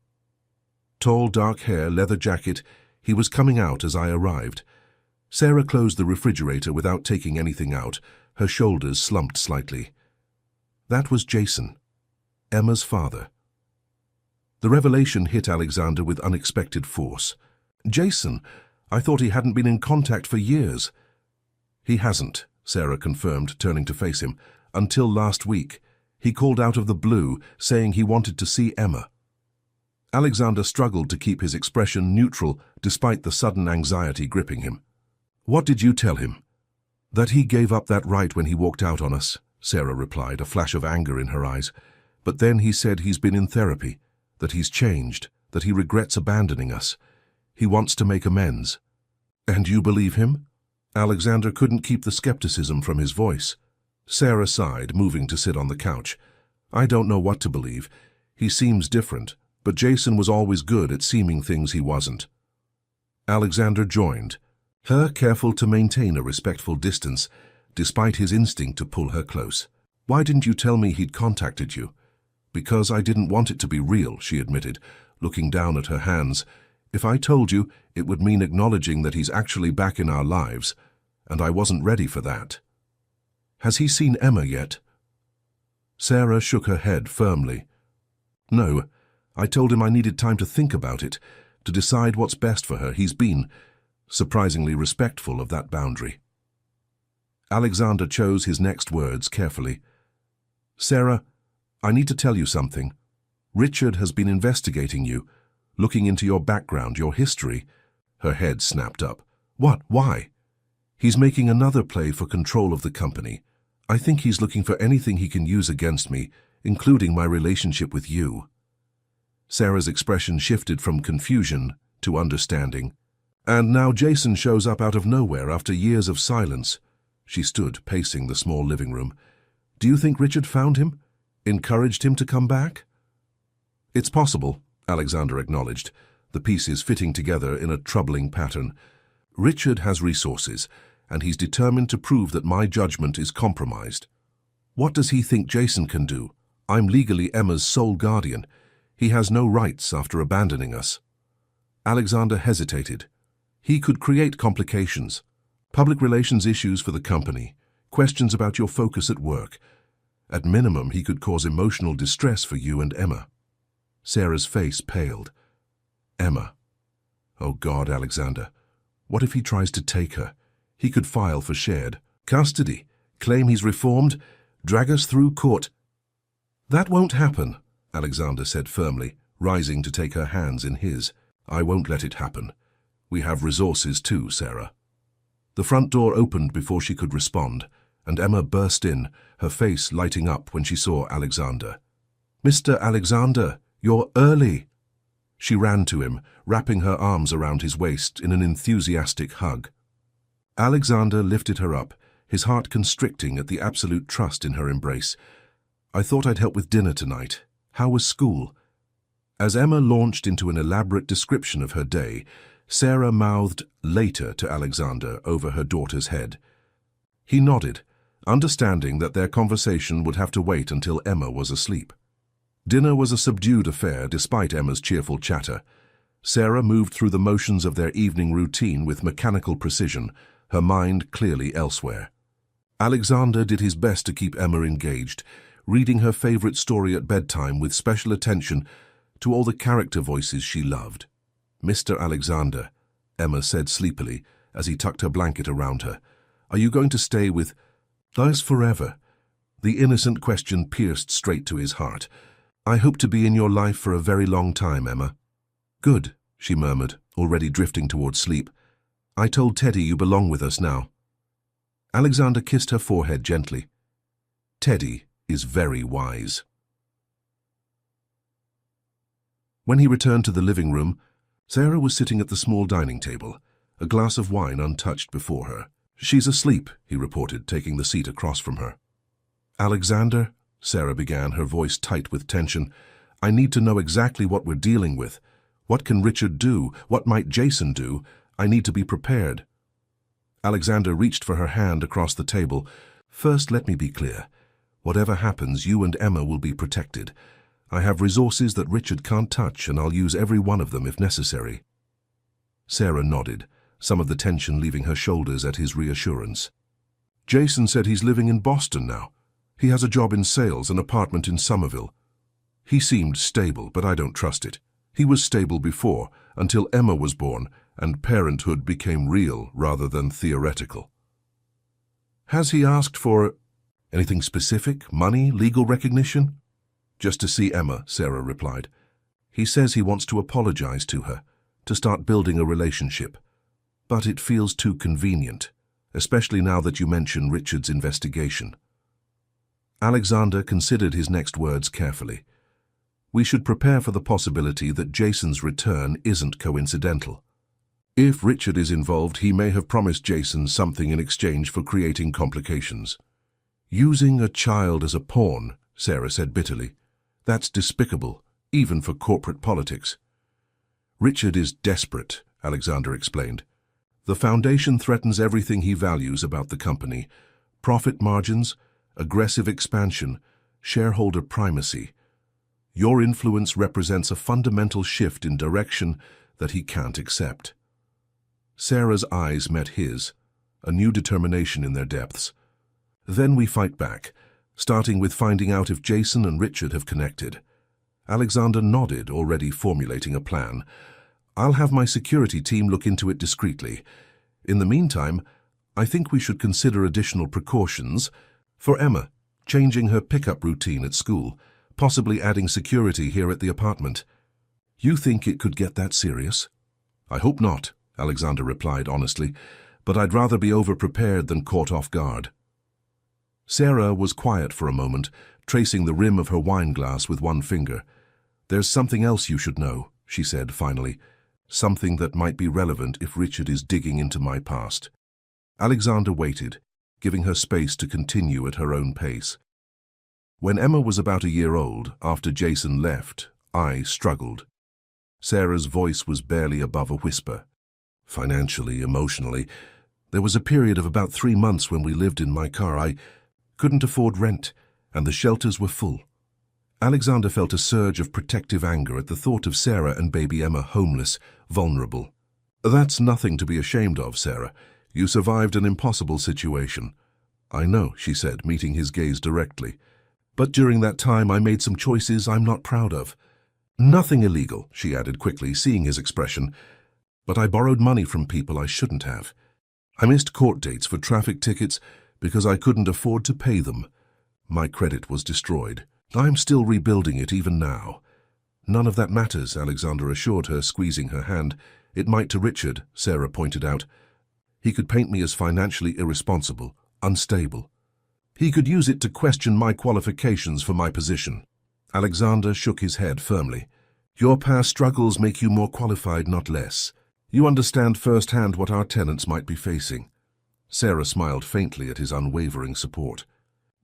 "Tall, dark hair, leather jacket. He was coming out as I arrived." Sarah closed the refrigerator without taking anything out, her shoulders slumped slightly. "That was Jason, Emma's father." The revelation hit Alexander with unexpected force. "Jason? I thought he hadn't been in contact for years." "He hasn't," Sarah confirmed, turning to face him. "Until last week. He called out of the blue, saying he wanted to see Emma." Alexander struggled to keep his expression neutral despite the sudden anxiety gripping him. "What did you tell him?" "That he gave up that right when he walked out on us," Sarah replied, a flash of anger in her eyes. "But then he said he's been in therapy, that he's changed, that he regrets abandoning us. He wants to make amends." "And you believe him?" Alexander couldn't keep the skepticism from his voice. Sarah sighed, moving to sit on the couch. "I don't know what to believe. He seems different, but Jason was always good at seeming things he wasn't." Alexander joined, her careful to maintain a respectful distance, despite his instinct to pull her close. "Why didn't you tell me he'd contacted you?" "Because I didn't want it to be real," she admitted, looking down at her hands. "If I told you, it would mean acknowledging that he's actually back in our lives, and I wasn't ready for that." "Has he seen Emma yet?" Sarah shook her head firmly. No, I told him I needed time to think about it, to decide what's best for her. He's been surprisingly respectful of that boundary. Alexander chose his next words carefully. Sarah, I need to tell you something. Richard has been investigating you, looking into your background, your history. Her head snapped up. What? Why? He's making another play for control of the company. I think he's looking for anything he can use against me, including my relationship with you. Sarah's expression shifted from confusion to understanding. And now Jason shows up out of nowhere after years of silence. She stood, pacing the small living room. Do you think Richard found him? Encouraged him to come back? It's possible, Alexander acknowledged, the pieces fitting together in a troubling pattern. Richard has resources, and he's determined to prove that my judgment is compromised. What does he think Jason can do? I'm legally Emma's sole guardian. He has no rights after abandoning us. Alexander hesitated. He could create complications, public relations issues for the company, questions about your focus at work. At minimum, he could cause emotional distress for you and Emma. Sarah's face paled. Emma. Oh God, Alexander. What if he tries to take her? He could file for shared custody, claim he's reformed, drag us through court. That won't happen, Alexander said firmly, rising to take her hands in his. I won't let it happen. We have resources too, Sarah. The front door opened before she could respond, and Emma burst in, her face lighting up when she saw Alexander. Mr. Alexander, you're early. She ran to him, wrapping her arms around his waist in an enthusiastic hug. Alexander lifted her up, his heart constricting at the absolute trust in her embrace. I thought I'd help with dinner tonight. How was school? As Emma launched into an elaborate description of her day, Sarah mouthed later to Alexander over her daughter's head. He nodded, understanding that their conversation would have to wait until Emma was asleep. Dinner was a subdued affair despite Emma's cheerful chatter. Sarah moved through the motions of their evening routine with mechanical precision, her mind clearly elsewhere. Alexander did his best to keep Emma engaged, reading her favorite story at bedtime with special attention to all the character voices she loved. Mr. Alexander, Emma said sleepily as he tucked her blanket around her, are you going to stay with us forever? The innocent question pierced straight to his heart. I hope to be in your life for a very long time, Emma. Good, she murmured, already drifting toward sleep. I told Teddy you belong with us now. Alexander kissed her forehead gently. Teddy is very wise. When he returned to the living room, Sarah was sitting at the small dining table, a glass of wine untouched before her. She's asleep, he reported, taking the seat across from her. Alexander, Sarah began, her voice tight with tension, I need to know exactly what we're dealing with. What can Richard do? What might Jason do? I need to be prepared. Alexander reached for her hand across the table. First, let me be clear. Whatever happens, you and Emma will be protected. I have resources that Richard can't touch, and I'll use every one of them if necessary. Sarah nodded, some of the tension leaving her shoulders at his reassurance. Jason said he's living in Boston now. He has a job in sales, an apartment in Somerville. He seemed stable, but I don't trust it. He was stable before, until Emma was born, and parenthood became real rather than theoretical. Has he asked for anything specific? Money? Legal recognition? Just to see Emma, Sarah replied. He says he wants to apologize to her, to start building a relationship. But it feels too convenient, especially now that you mention Richard's investigation. Alexander considered his next words carefully. We should prepare for the possibility that Jason's return isn't coincidental. If Richard is involved, he may have promised Jason something in exchange for creating complications. Using a child as a pawn, Sarah said bitterly. That's despicable, even for corporate politics. Richard is desperate, Alexander explained. The Foundation threatens everything he values about the company. Profit margins, aggressive expansion, shareholder primacy. Your influence represents a fundamental shift in direction that he can't accept. Sarah's eyes met his, a new determination in their depths. Then we fight back, starting with finding out if Jason and Richard have connected. Alexander nodded, already formulating a plan. I'll have my security team look into it discreetly. In the meantime, I think we should consider additional precautions. For Emma, changing her pickup routine at school, possibly adding security here at the apartment. You think it could get that serious? I hope not, Alexander replied honestly, but I'd rather be over-prepared than caught off guard. Sarah was quiet for a moment, tracing the rim of her wine glass with one finger. There's something else you should know, she said finally. Something that might be relevant if Richard is digging into my past. Alexander waited, giving her space to continue at her own pace. When Emma was about a year old, after Jason left, I struggled. Sarah's voice was barely above a whisper. Financially, emotionally, there was a period of about 3 months when we lived in my car. I couldn't afford rent, and the shelters were full. Alexander felt a surge of protective anger at the thought of Sarah and baby Emma homeless, vulnerable. That's nothing to be ashamed of, Sarah. You survived an impossible situation. I know, she said, meeting his gaze directly. But during that time I made some choices I'm not proud of. Nothing illegal, she added quickly, seeing his expression. But I borrowed money from people I shouldn't have. I missed court dates for traffic tickets because I couldn't afford to pay them. My credit was destroyed. I'm still rebuilding it even now. None of that matters, Alexander assured her, squeezing her hand. It might to Richard, Sarah pointed out. He could paint me as financially irresponsible, unstable. He could use it to question my qualifications for my position. Alexander shook his head firmly. Your past struggles make you more qualified, not less. You understand firsthand what our tenants might be facing. Sarah smiled faintly at his unwavering support.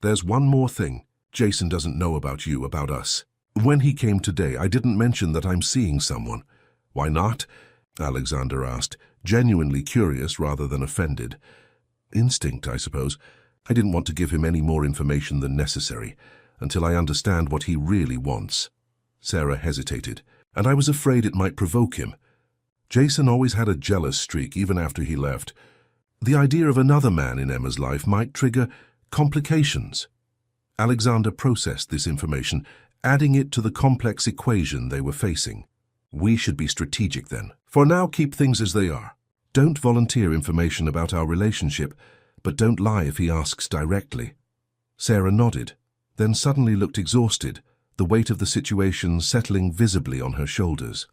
There's one more thing. Jason doesn't know about you, about us. When he came today, I didn't mention that I'm seeing someone. Why not? Alexander asked, genuinely curious rather than offended. Instinct, I suppose. I didn't want to give him any more information than necessary, until I understand what he really wants. Sarah hesitated, and I was afraid it might provoke him. Jason always had a jealous streak even after he left. The idea of another man in Emma's life might trigger complications. Alexander processed this information, adding it to the complex equation they were facing. We should be strategic then. For now, keep things as they are. Don't volunteer information about our relationship, but don't lie if he asks directly. Sarah nodded, then suddenly looked exhausted, the weight of the situation settling visibly on her shoulders.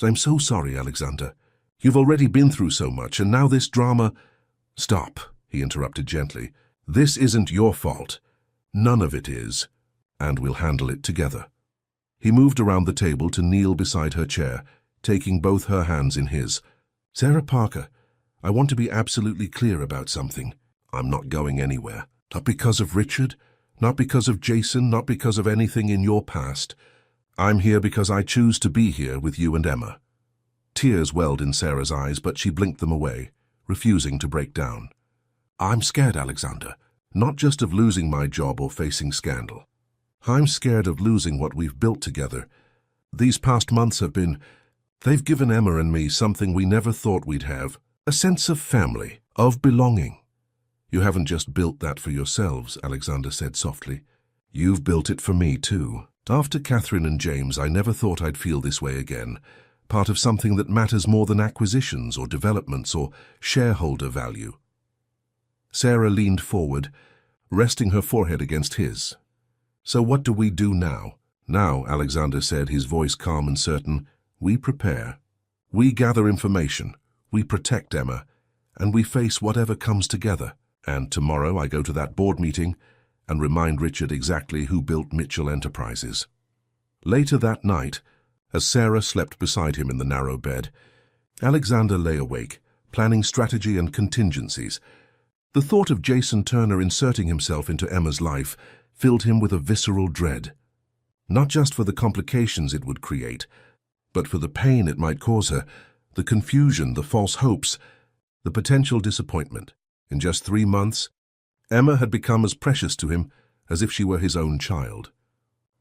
I'm so sorry, Alexander. You've already been through so much, and now this drama— Stop, he interrupted gently. This isn't your fault. None of it is, and we'll handle it together. He moved around the table to kneel beside her chair, taking both her hands in his. Sarah Parker, I want to be absolutely clear about something. I'm not going anywhere. Not because of Richard, not because of Jason, not because of anything in your past. I'm here because I choose to be here with you and Emma. Tears welled in Sarah's eyes, but she blinked them away, refusing to break down. I'm scared, Alexander. Not just of losing my job or facing scandal. I'm scared of losing what we've built together. These past months they've given Emma and me something we never thought we'd have. A sense of family, of belonging. You haven't just built that for yourselves, Alexander said softly. You've built it for me too. After Catherine and James, I never thought I'd feel this way again. Part of something that matters more than acquisitions or developments or shareholder value. Sarah leaned forward, resting her forehead against his. So what do we do now? Now, Alexander said, his voice calm and certain, we prepare. We gather information, we protect Emma, and we face whatever comes together. And tomorrow I go to that board meeting and remind Richard exactly who built Mitchell Enterprises. Later that night, as Sarah slept beside him in the narrow bed, Alexander lay awake, planning strategy and contingencies. The thought of Jason Turner inserting himself into Emma's life filled him with a visceral dread. Not just for the complications it would create, but for the pain it might cause her, the confusion, the false hopes, the potential disappointment. In just 3 months, Emma had become as precious to him as if she were his own child.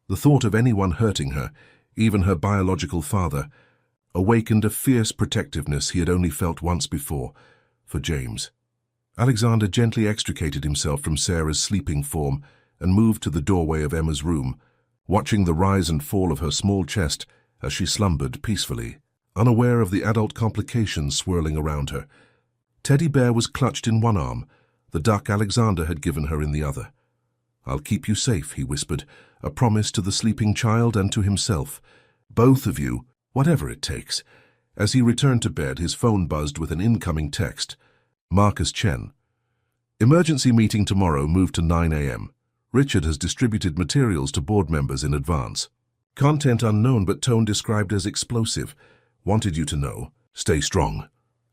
The thought of anyone hurting her, even her biological father, awakened a fierce protectiveness he had only felt once before, for James. Alexander gently extricated himself from Sarah's sleeping form and moved to the doorway of Emma's room, watching the rise and fall of her small chest as she slumbered peacefully, unaware of the adult complications swirling around her. Teddy Bear was clutched in one arm, the duck Alexander had given her in the other. "I'll keep you safe," he whispered, a promise to the sleeping child and to himself. "Both of you, whatever it takes." As he returned to bed, his phone buzzed with an incoming text. Marcus Chen. "Emergency meeting tomorrow moved to 9 a.m. Richard has distributed materials to board members in advance. Content unknown but tone described as explosive. Wanted you to know. Stay strong."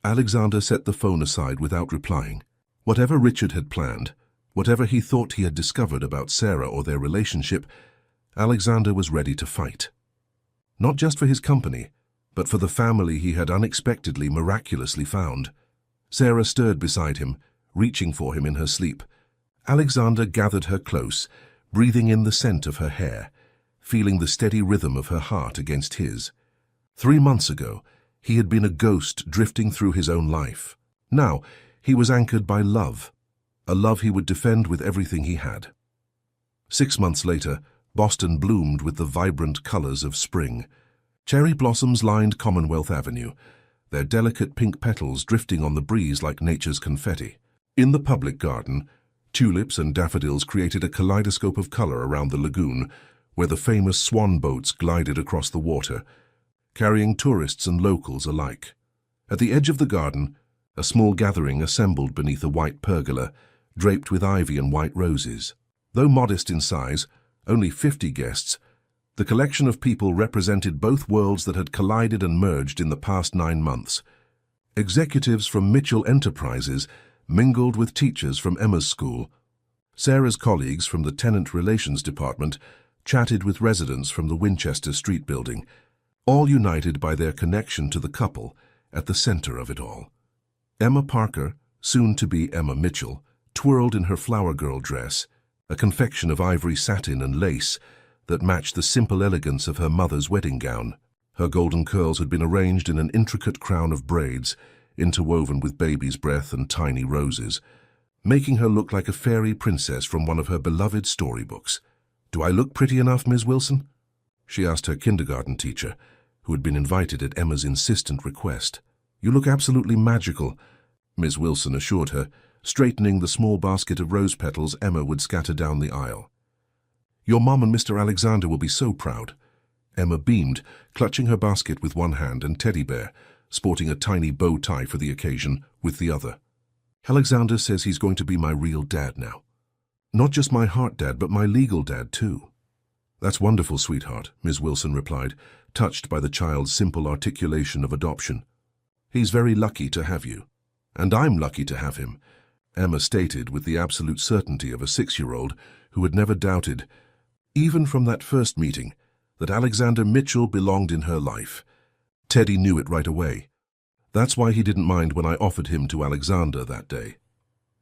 Alexander set the phone aside without replying. Whatever Richard had planned, whatever he thought he had discovered about Sarah or their relationship, Alexander was ready to fight. Not just for his company, but for the family he had unexpectedly, miraculously found. Sarah stirred beside him, reaching for him in her sleep. Alexander gathered her close, breathing in the scent of her hair, feeling the steady rhythm of her heart against his. 3 months ago, he had been a ghost drifting through his own life. Now, he was anchored by love, a love he would defend with everything he had. 6 months later, Boston bloomed with the vibrant colors of spring. Cherry blossoms lined Commonwealth Avenue, their delicate pink petals drifting on the breeze like nature's confetti. In the public garden, tulips and daffodils created a kaleidoscope of color around the lagoon, where the famous swan boats glided across the water, carrying tourists and locals alike. At the edge of the garden, a small gathering assembled beneath a white pergola, draped with ivy and white roses. Though modest in size, only 50 guests, the collection of people represented both worlds that had collided and merged in the past 9 months. Executives from Mitchell Enterprises mingled with teachers from Emma's school. Sarah's colleagues from the Tenant Relations Department chatted with residents from the Winchester Street building, all united by their connection to the couple at the center of it all. Emma Parker, soon to be Emma Mitchell, twirled in her flower girl dress, a confection of ivory satin and lace that matched the simple elegance of her mother's wedding gown. Her golden curls had been arranged in an intricate crown of braids, interwoven with baby's breath and tiny roses, making her look like a fairy princess from one of her beloved storybooks. "Do I look pretty enough, Ms. Wilson?" she asked her kindergarten teacher, who had been invited at Emma's insistent request. "You look absolutely magical," Ms. Wilson assured her, straightening the small basket of rose petals Emma would scatter down the aisle. "Your mom and Mr. Alexander will be so proud." Emma beamed, clutching her basket with one hand and Teddy Bear, sporting a tiny bow tie for the occasion, with the other. "Alexander says he's going to be my real dad now. Not just my heart dad, but my legal dad, too." "That's wonderful, sweetheart," Ms. Wilson replied, touched by the child's simple articulation of adoption. "He's very lucky to have you. And I'm lucky to have him," Emma stated with the absolute certainty of a 6-year-old who had never doubted, even from that first meeting, that Alexander Mitchell belonged in her life. Teddy knew it right away. That's why he didn't mind when I offered him to Alexander that day.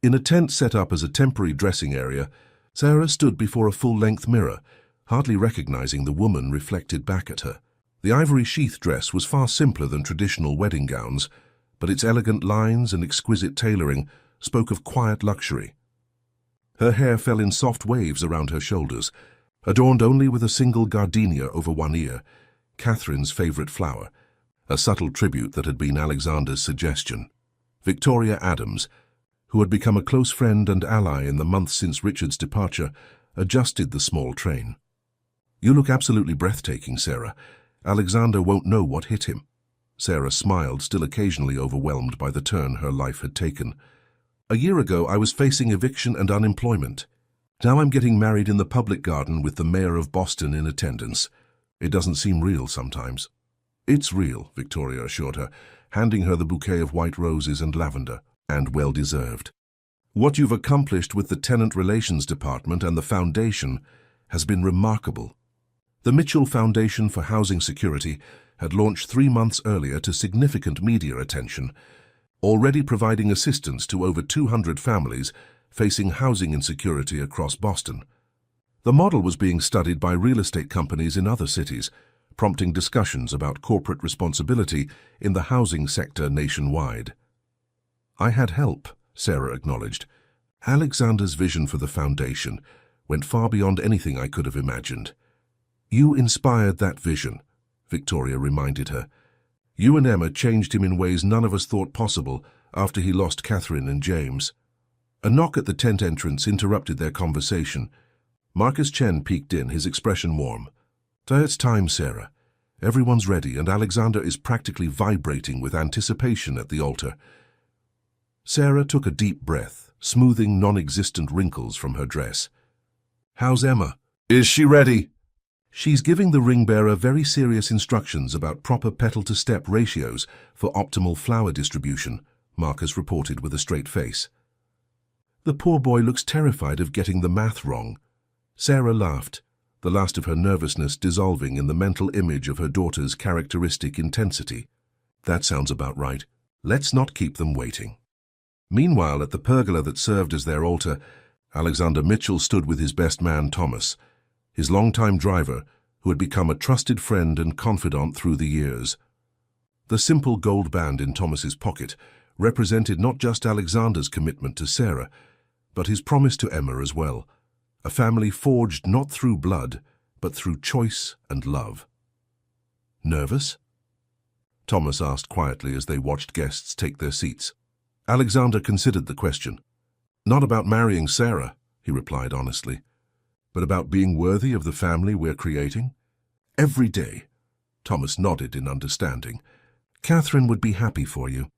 In a tent set up as a temporary dressing area, Sarah stood before a full-length mirror, hardly recognizing the woman reflected back at her. The ivory sheath dress was far simpler than traditional wedding gowns, but its elegant lines and exquisite tailoring spoke of quiet luxury. Her hair fell in soft waves around her shoulders, adorned only with a single gardenia over one ear, Catherine's favorite flower, a subtle tribute that had been Alexander's suggestion. Victoria Adams, who had become a close friend and ally in the months since Richard's departure, adjusted the small train. "You look absolutely breathtaking, Sarah. Alexander won't know what hit him." Sarah smiled, still occasionally overwhelmed by the turn her life had taken. "A year ago, I was facing eviction and unemployment. Now I'm getting married in the public garden with the mayor of Boston in attendance. It doesn't seem real sometimes." "It's real," Victoria assured her, handing her the bouquet of white roses and lavender, "and well-deserved. What you've accomplished with the Tenant Relations Department and the Foundation has been remarkable." The Mitchell Foundation for Housing Security had launched 3 months earlier to significant media attention, already providing assistance to over 200 families facing housing insecurity across Boston. The model was being studied by real estate companies in other cities, prompting discussions about corporate responsibility in the housing sector nationwide. "I had help," Sarah acknowledged. "Alexander's vision for the foundation, went far beyond anything I could have imagined. You inspired that vision, Victoria reminded her. You and Emma changed him in ways none of us thought possible after he lost Catherine and James. A knock at the tent entrance interrupted their conversation. Marcus Chen peeked in, his expression warm. It's time, Sarah. Everyone's ready, and Alexander is practically vibrating with anticipation at the altar. Sarah took a deep breath, smoothing non-existent wrinkles from her dress. How's Emma? Is she ready? She's giving the ring bearer very serious instructions about proper petal-to-step ratios for optimal flower distribution, Marcus reported with a straight face. The poor boy looks terrified of getting the math wrong. Sarah laughed, the last of her nervousness dissolving in the mental image of her daughter's characteristic intensity. That sounds about right. Let's not keep them waiting. Meanwhile, at the pergola that served as their altar, Alexander Mitchell stood with his best man, Thomas, his longtime driver, who had become a trusted friend and confidant through the years. The simple gold band in Thomas's pocket represented not just Alexander's commitment to Sarah, but his promise to Emma as well, a family forged not through blood, but through choice and love. Nervous? Thomas asked quietly as they watched guests take their seats. Alexander considered the question. Not about marrying Sarah, he replied honestly, but about being worthy of the family we're creating. Every day. Thomas nodded in understanding. Catherine would be happy for you.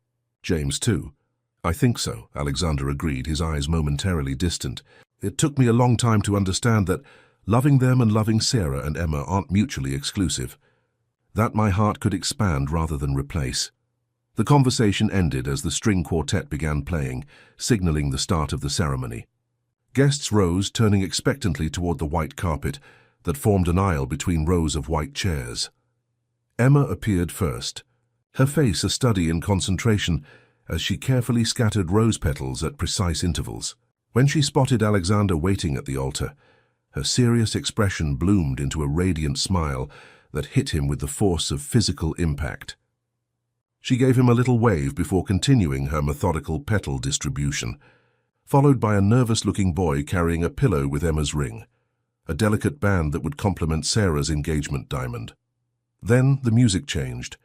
James too. I think so, Alexander agreed, his eyes momentarily distant. It took me a long time to understand that loving them and loving Sarah and Emma aren't mutually exclusive. That my heart could expand rather than replace. The conversation ended as the string quartet began playing, signaling the start of the ceremony. Guests rose, turning expectantly toward the white carpet that formed an aisle between rows of white chairs. Emma appeared first, her face a study in concentration as she carefully scattered rose petals at precise intervals. When she spotted Alexander waiting at the altar, her serious expression bloomed into a radiant smile that hit him with the force of physical impact. She gave him a little wave before continuing her methodical petal distribution, followed by a nervous-looking boy carrying a pillow with Emma's ring, a delicate band that would complement Sarah's engagement diamond. Then the music changed,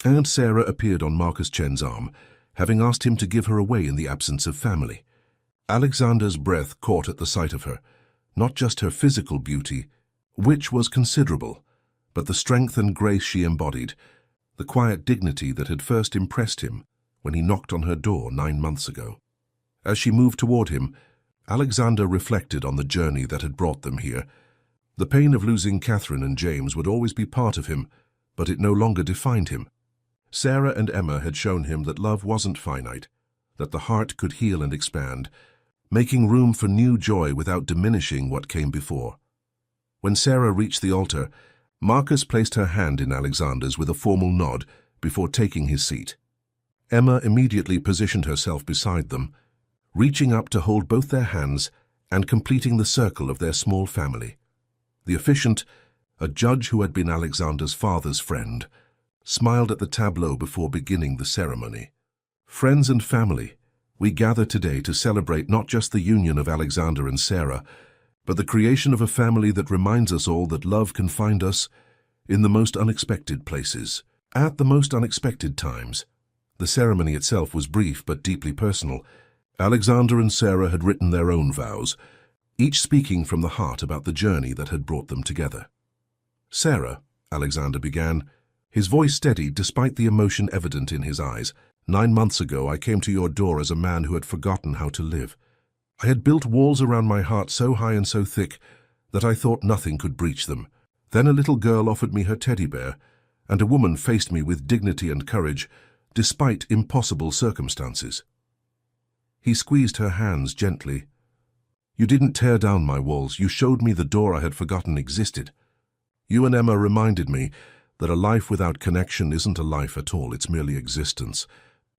and Sarah appeared on Marcus Chen's arm, having asked him to give her away in the absence of family. Alexander's breath caught at the sight of her, not just her physical beauty, which was considerable, but the strength and grace she embodied, the quiet dignity that had first impressed him when he knocked on her door 9 months ago. As she moved toward him, Alexander reflected on the journey that had brought them here. The pain of losing Catherine and James would always be part of him, but it no longer defined him. Sarah and Emma had shown him that love wasn't finite, that the heart could heal and expand, making room for new joy without diminishing what came before. When Sarah reached the altar, Marcus placed her hand in Alexander's with a formal nod before taking his seat. Emma immediately positioned herself beside them, reaching up to hold both their hands and completing the circle of their small family. The officiant, a judge who had been Alexander's father's friend, smiled at the tableau before beginning the ceremony. Friends and family, we gather today to celebrate not just the union of Alexander and Sarah, but the creation of a family that reminds us all that love can find us in the most unexpected places, at the most unexpected times. The ceremony itself was brief but deeply personal. Alexander and Sarah had written their own vows, each speaking from the heart about the journey that had brought them together. Sarah, Alexander began, his voice steady despite the emotion evident in his eyes. 9 months ago, I came to your door as a man who had forgotten how to live. I had built walls around my heart so high and so thick that I thought nothing could breach them. Then a little girl offered me her teddy bear, and a woman faced me with dignity and courage, despite impossible circumstances. He squeezed her hands gently. You didn't tear down my walls. You showed me the door I had forgotten existed. You and Emma reminded me that a life without connection isn't a life at all, it's merely existence.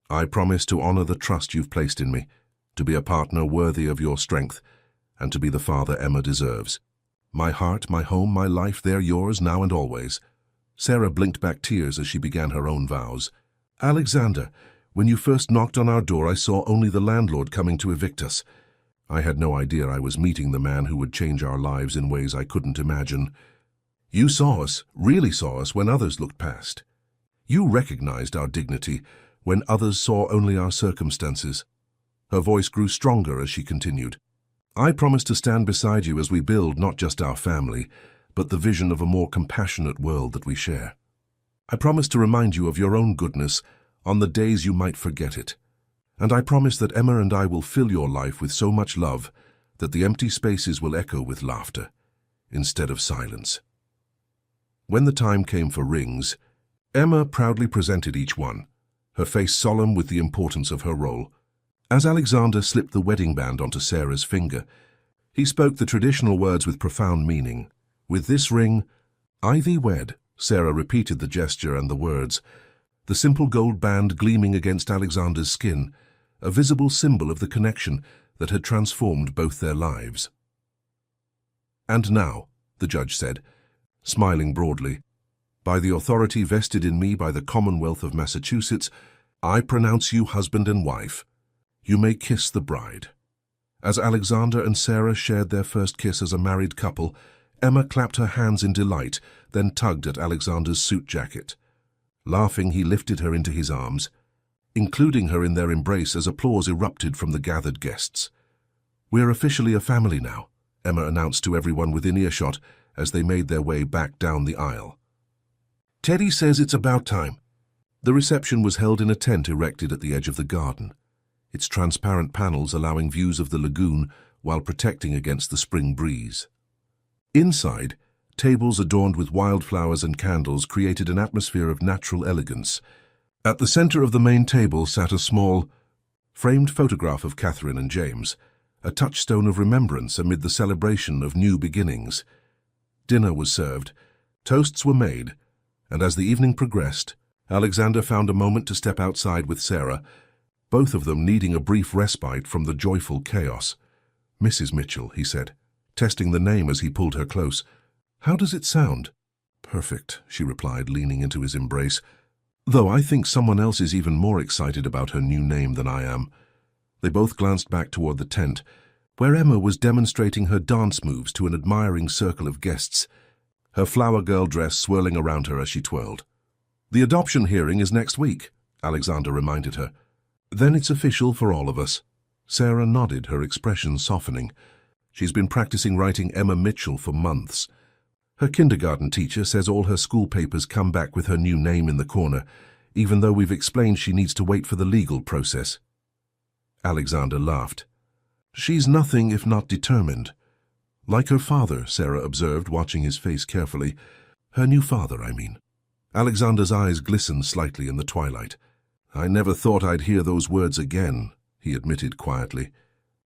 I promise to honor the trust you've placed in me, to be a partner worthy of your strength, and to be the father Emma deserves. My heart, my home, my life, they're yours now and always. Sarah blinked back tears as she began her own vows. Alexander, when you first knocked on our door, I saw only the landlord coming to evict us. I had no idea I was meeting the man who would change our lives in ways I couldn't imagine. You saw us, really saw us, when others looked past. You recognized our dignity when others saw only our circumstances. Her voice grew stronger as she continued. I promise to stand beside you as we build not just our family, but the vision of a more compassionate world that we share. I promise to remind you of your own goodness on the days you might forget it. And I promise that Emma and I will fill your life with so much love that the empty spaces will echo with laughter instead of silence. When the time came for rings, Emma proudly presented each one, her face solemn with the importance of her role. As Alexander slipped the wedding band onto Sarah's finger, he spoke the traditional words with profound meaning. With this ring, I thee wed. Sarah repeated the gesture and the words, the simple gold band gleaming against Alexander's skin, a visible symbol of the connection that had transformed both their lives. And now, the judge said, smiling broadly, by the authority vested in me by the Commonwealth of Massachusetts, I pronounce you husband and wife. You may kiss the bride. As Alexander and Sarah shared their first kiss as a married couple, Emma clapped her hands in delight, then tugged at Alexander's suit jacket. Laughing, he lifted her into his arms, including her in their embrace as applause erupted from the gathered guests. We're officially a family now, Emma announced to everyone within earshot as they made their way back down the aisle. Teddy says it's about time. The reception was held in a tent erected at the edge of the garden, its transparent panels allowing views of the lagoon while protecting against the spring breeze. Inside, tables adorned with wildflowers and candles created an atmosphere of natural elegance. At the center of the main table sat a small, framed photograph of Catherine and James, a touchstone of remembrance amid the celebration of new beginnings. Dinner was served, toasts were made, and as the evening progressed, Alexander found a moment to step outside with Sarah, both of them needing a brief respite from the joyful chaos. Mrs. Mitchell, he said, testing the name as he pulled her close. How does it sound? Perfect, she replied, leaning into his embrace. Though I think someone else is even more excited about her new name than I am. They both glanced back toward the tent, where Emma was demonstrating her dance moves to an admiring circle of guests, her flower girl dress swirling around her as she twirled. The adoption hearing is next week, Alexander reminded her. Then it's official for all of us. Sarah nodded, her expression softening. She's been practicing writing Emma Mitchell for months. Her kindergarten teacher says all her school papers come back with her new name in the corner, even though we've explained she needs to wait for the legal process. Alexander laughed. She's nothing if not determined. Like her father, Sarah observed, watching his face carefully. Her new father, I mean. Alexander's eyes glistened slightly in the twilight. I never thought I'd hear those words again, he admitted quietly.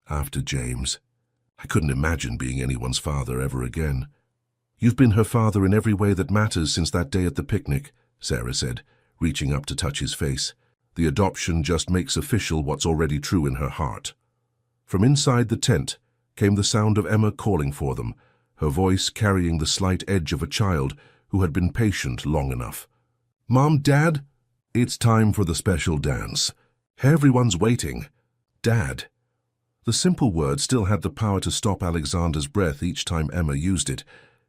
After James. I couldn't imagine being anyone's father ever again. You've been her father in every way that matters since that day at the picnic, Sarah said, reaching up to touch his face. The adoption just makes official what's already true in her heart. From inside the tent came the sound of Emma calling for them, her voice carrying the slight edge of a child who had been patient long enough. Mom, Dad, it's time for the special dance. Everyone's waiting. Dad. The simple word still had the power to stop Alexander's breath each time Emma used it,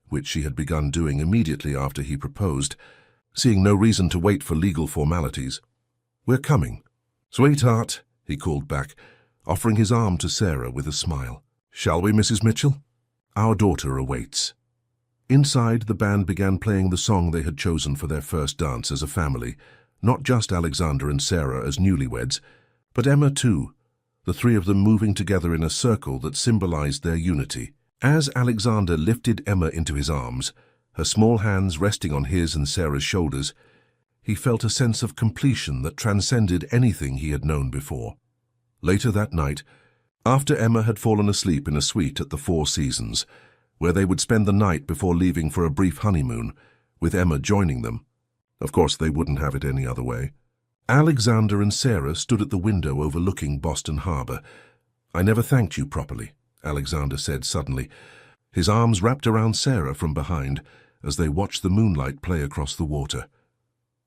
which she had begun doing immediately after he proposed, seeing no reason to wait for legal formalities. We're coming. Sweetheart, he called back, offering his arm to Sarah with a smile. Shall we, Mrs. Mitchell? Our daughter awaits. Inside, the band began playing the song they had chosen for their first dance as a family, not just Alexander and Sarah as newlyweds, but Emma too, the three of them moving together in a circle that symbolized their unity. As Alexander lifted Emma into his arms, her small hands resting on his and Sarah's shoulders, he felt a sense of completion that transcended anything he had known before. Later that night, after Emma had fallen asleep in a suite at the Four Seasons, where they would spend the night before leaving for a brief honeymoon, with Emma joining them. Of course, they wouldn't have it any other way. Alexander and Sarah stood at the window overlooking Boston Harbor. I never thanked you properly, Alexander said suddenly, his arms wrapped around Sarah from behind as they watched the moonlight play across the water.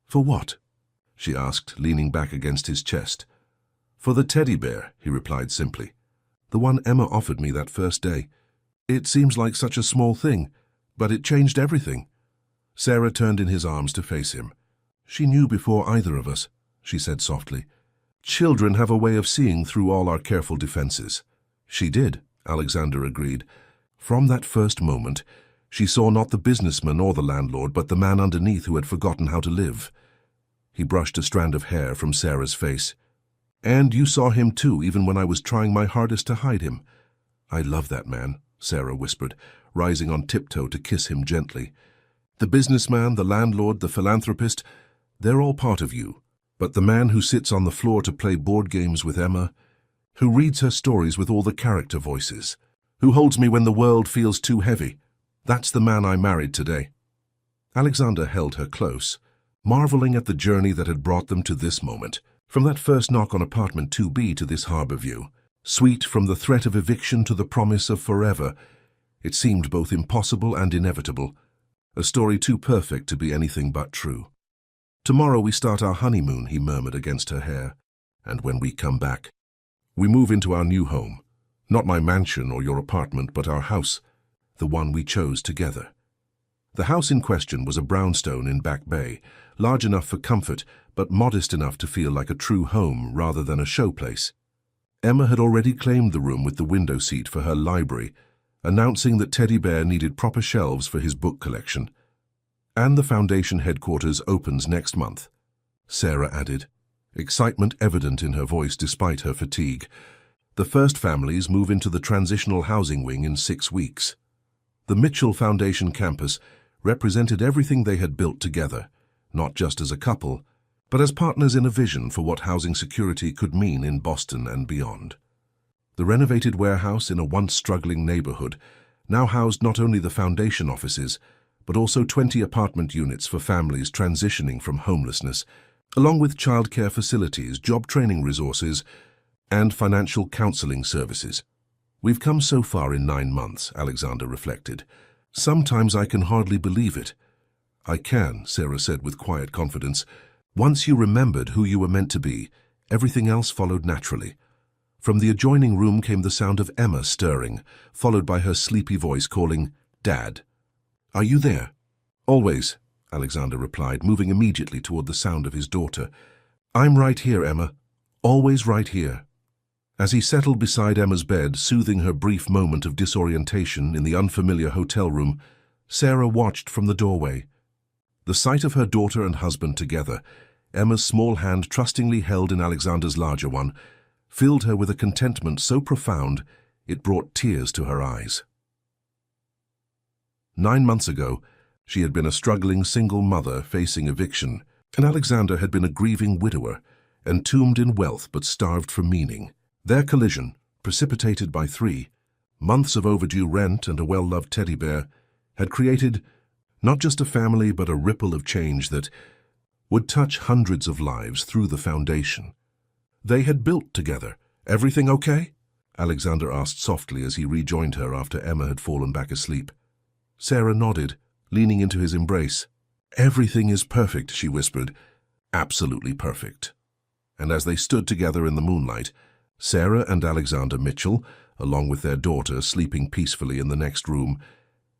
For what? She asked, leaning back against his chest. For the teddy bear, he replied simply. The one Emma offered me that first day. It seems like such a small thing, but it changed everything." Sarah turned in his arms to face him. "She knew before either of us," she said softly. "Children have a way of seeing through all our careful defenses." "She did," Alexander agreed. From that first moment, she saw not the businessman or the landlord, but the man underneath who had forgotten how to live. He brushed a strand of hair from Sarah's face. "And you saw him too, even when I was trying my hardest to hide him." "I love that man," Sarah whispered, rising on tiptoe to kiss him gently. "The businessman, the landlord, the philanthropist, they're all part of you. But the man who sits on the floor to play board games with Emma, who reads her stories with all the character voices, who holds me when the world feels too heavy, that's the man I married today." Alexander held her close, marveling at the journey that had brought them to this moment, from that first knock on apartment 2B to this harbor view. Sweet from the threat of eviction to the promise of forever, it seemed both impossible and inevitable, a story too perfect to be anything but true. "Tomorrow we start our honeymoon," he murmured against her hair. "And when we come back, we move into our new home. Not my mansion or your apartment, but our house, the one we chose together." The house in question was a brownstone in Back Bay, large enough for comfort, but modest enough to feel like a true home rather than a showplace. Emma had already claimed the room with the window seat for her library, announcing that Teddy Bear needed proper shelves for his book collection. "And the foundation headquarters opens next month," Sarah added, excitement evident in her voice despite her fatigue. "The first families move into the transitional housing wing in 6 weeks." The Mitchell Foundation campus represented everything they had built together, not just as a couple, but as partners in a vision for what housing security could mean in Boston and beyond. The renovated warehouse in a once struggling neighborhood now housed not only the foundation offices, but also 20 apartment units for families transitioning from homelessness, along with childcare facilities, job training resources, and financial counseling services. "We've come so far in 9 months," Alexander reflected. "Sometimes I can hardly believe it." "I can," Sarah said with quiet confidence. "Once you remembered who you were meant to be, everything else followed naturally." From the adjoining room came the sound of Emma stirring, followed by her sleepy voice calling, "Dad." "Are you there?" "Always," Alexander replied, moving immediately toward the sound of his daughter. "I'm right here, Emma. Always right here." As he settled beside Emma's bed, soothing her brief moment of disorientation in the unfamiliar hotel room, Sarah watched from the doorway. The sight of her daughter and husband together, Emma's small hand trustingly held in Alexander's larger one, filled her with a contentment so profound it brought tears to her eyes. 9 months ago, she had been a struggling single mother facing eviction, and Alexander had been a grieving widower, entombed in wealth but starved for meaning. Their collision, precipitated by 3 months of overdue rent and a well-loved teddy bear, had created not just a family but a ripple of change that would touch hundreds of lives through the foundation. They had built together. "Everything okay?" Alexander asked softly as he rejoined her after Emma had fallen back asleep. Sarah nodded, leaning into his embrace. "Everything is perfect," she whispered. "Absolutely perfect." And as they stood together in the moonlight, Sarah and Alexander Mitchell, along with their daughter sleeping peacefully in the next room,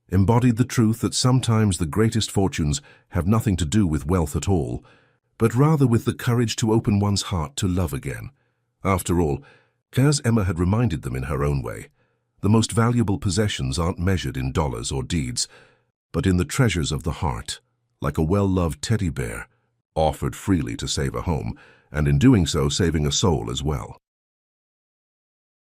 embodied the truth that sometimes the greatest fortunes have nothing to do with wealth at all, but rather with the courage to open one's heart to love again. After all, as Emma had reminded them in her own way, the most valuable possessions aren't measured in dollars or deeds, but in the treasures of the heart, like a well-loved teddy bear, offered freely to save a home, and in doing so saving a soul as well.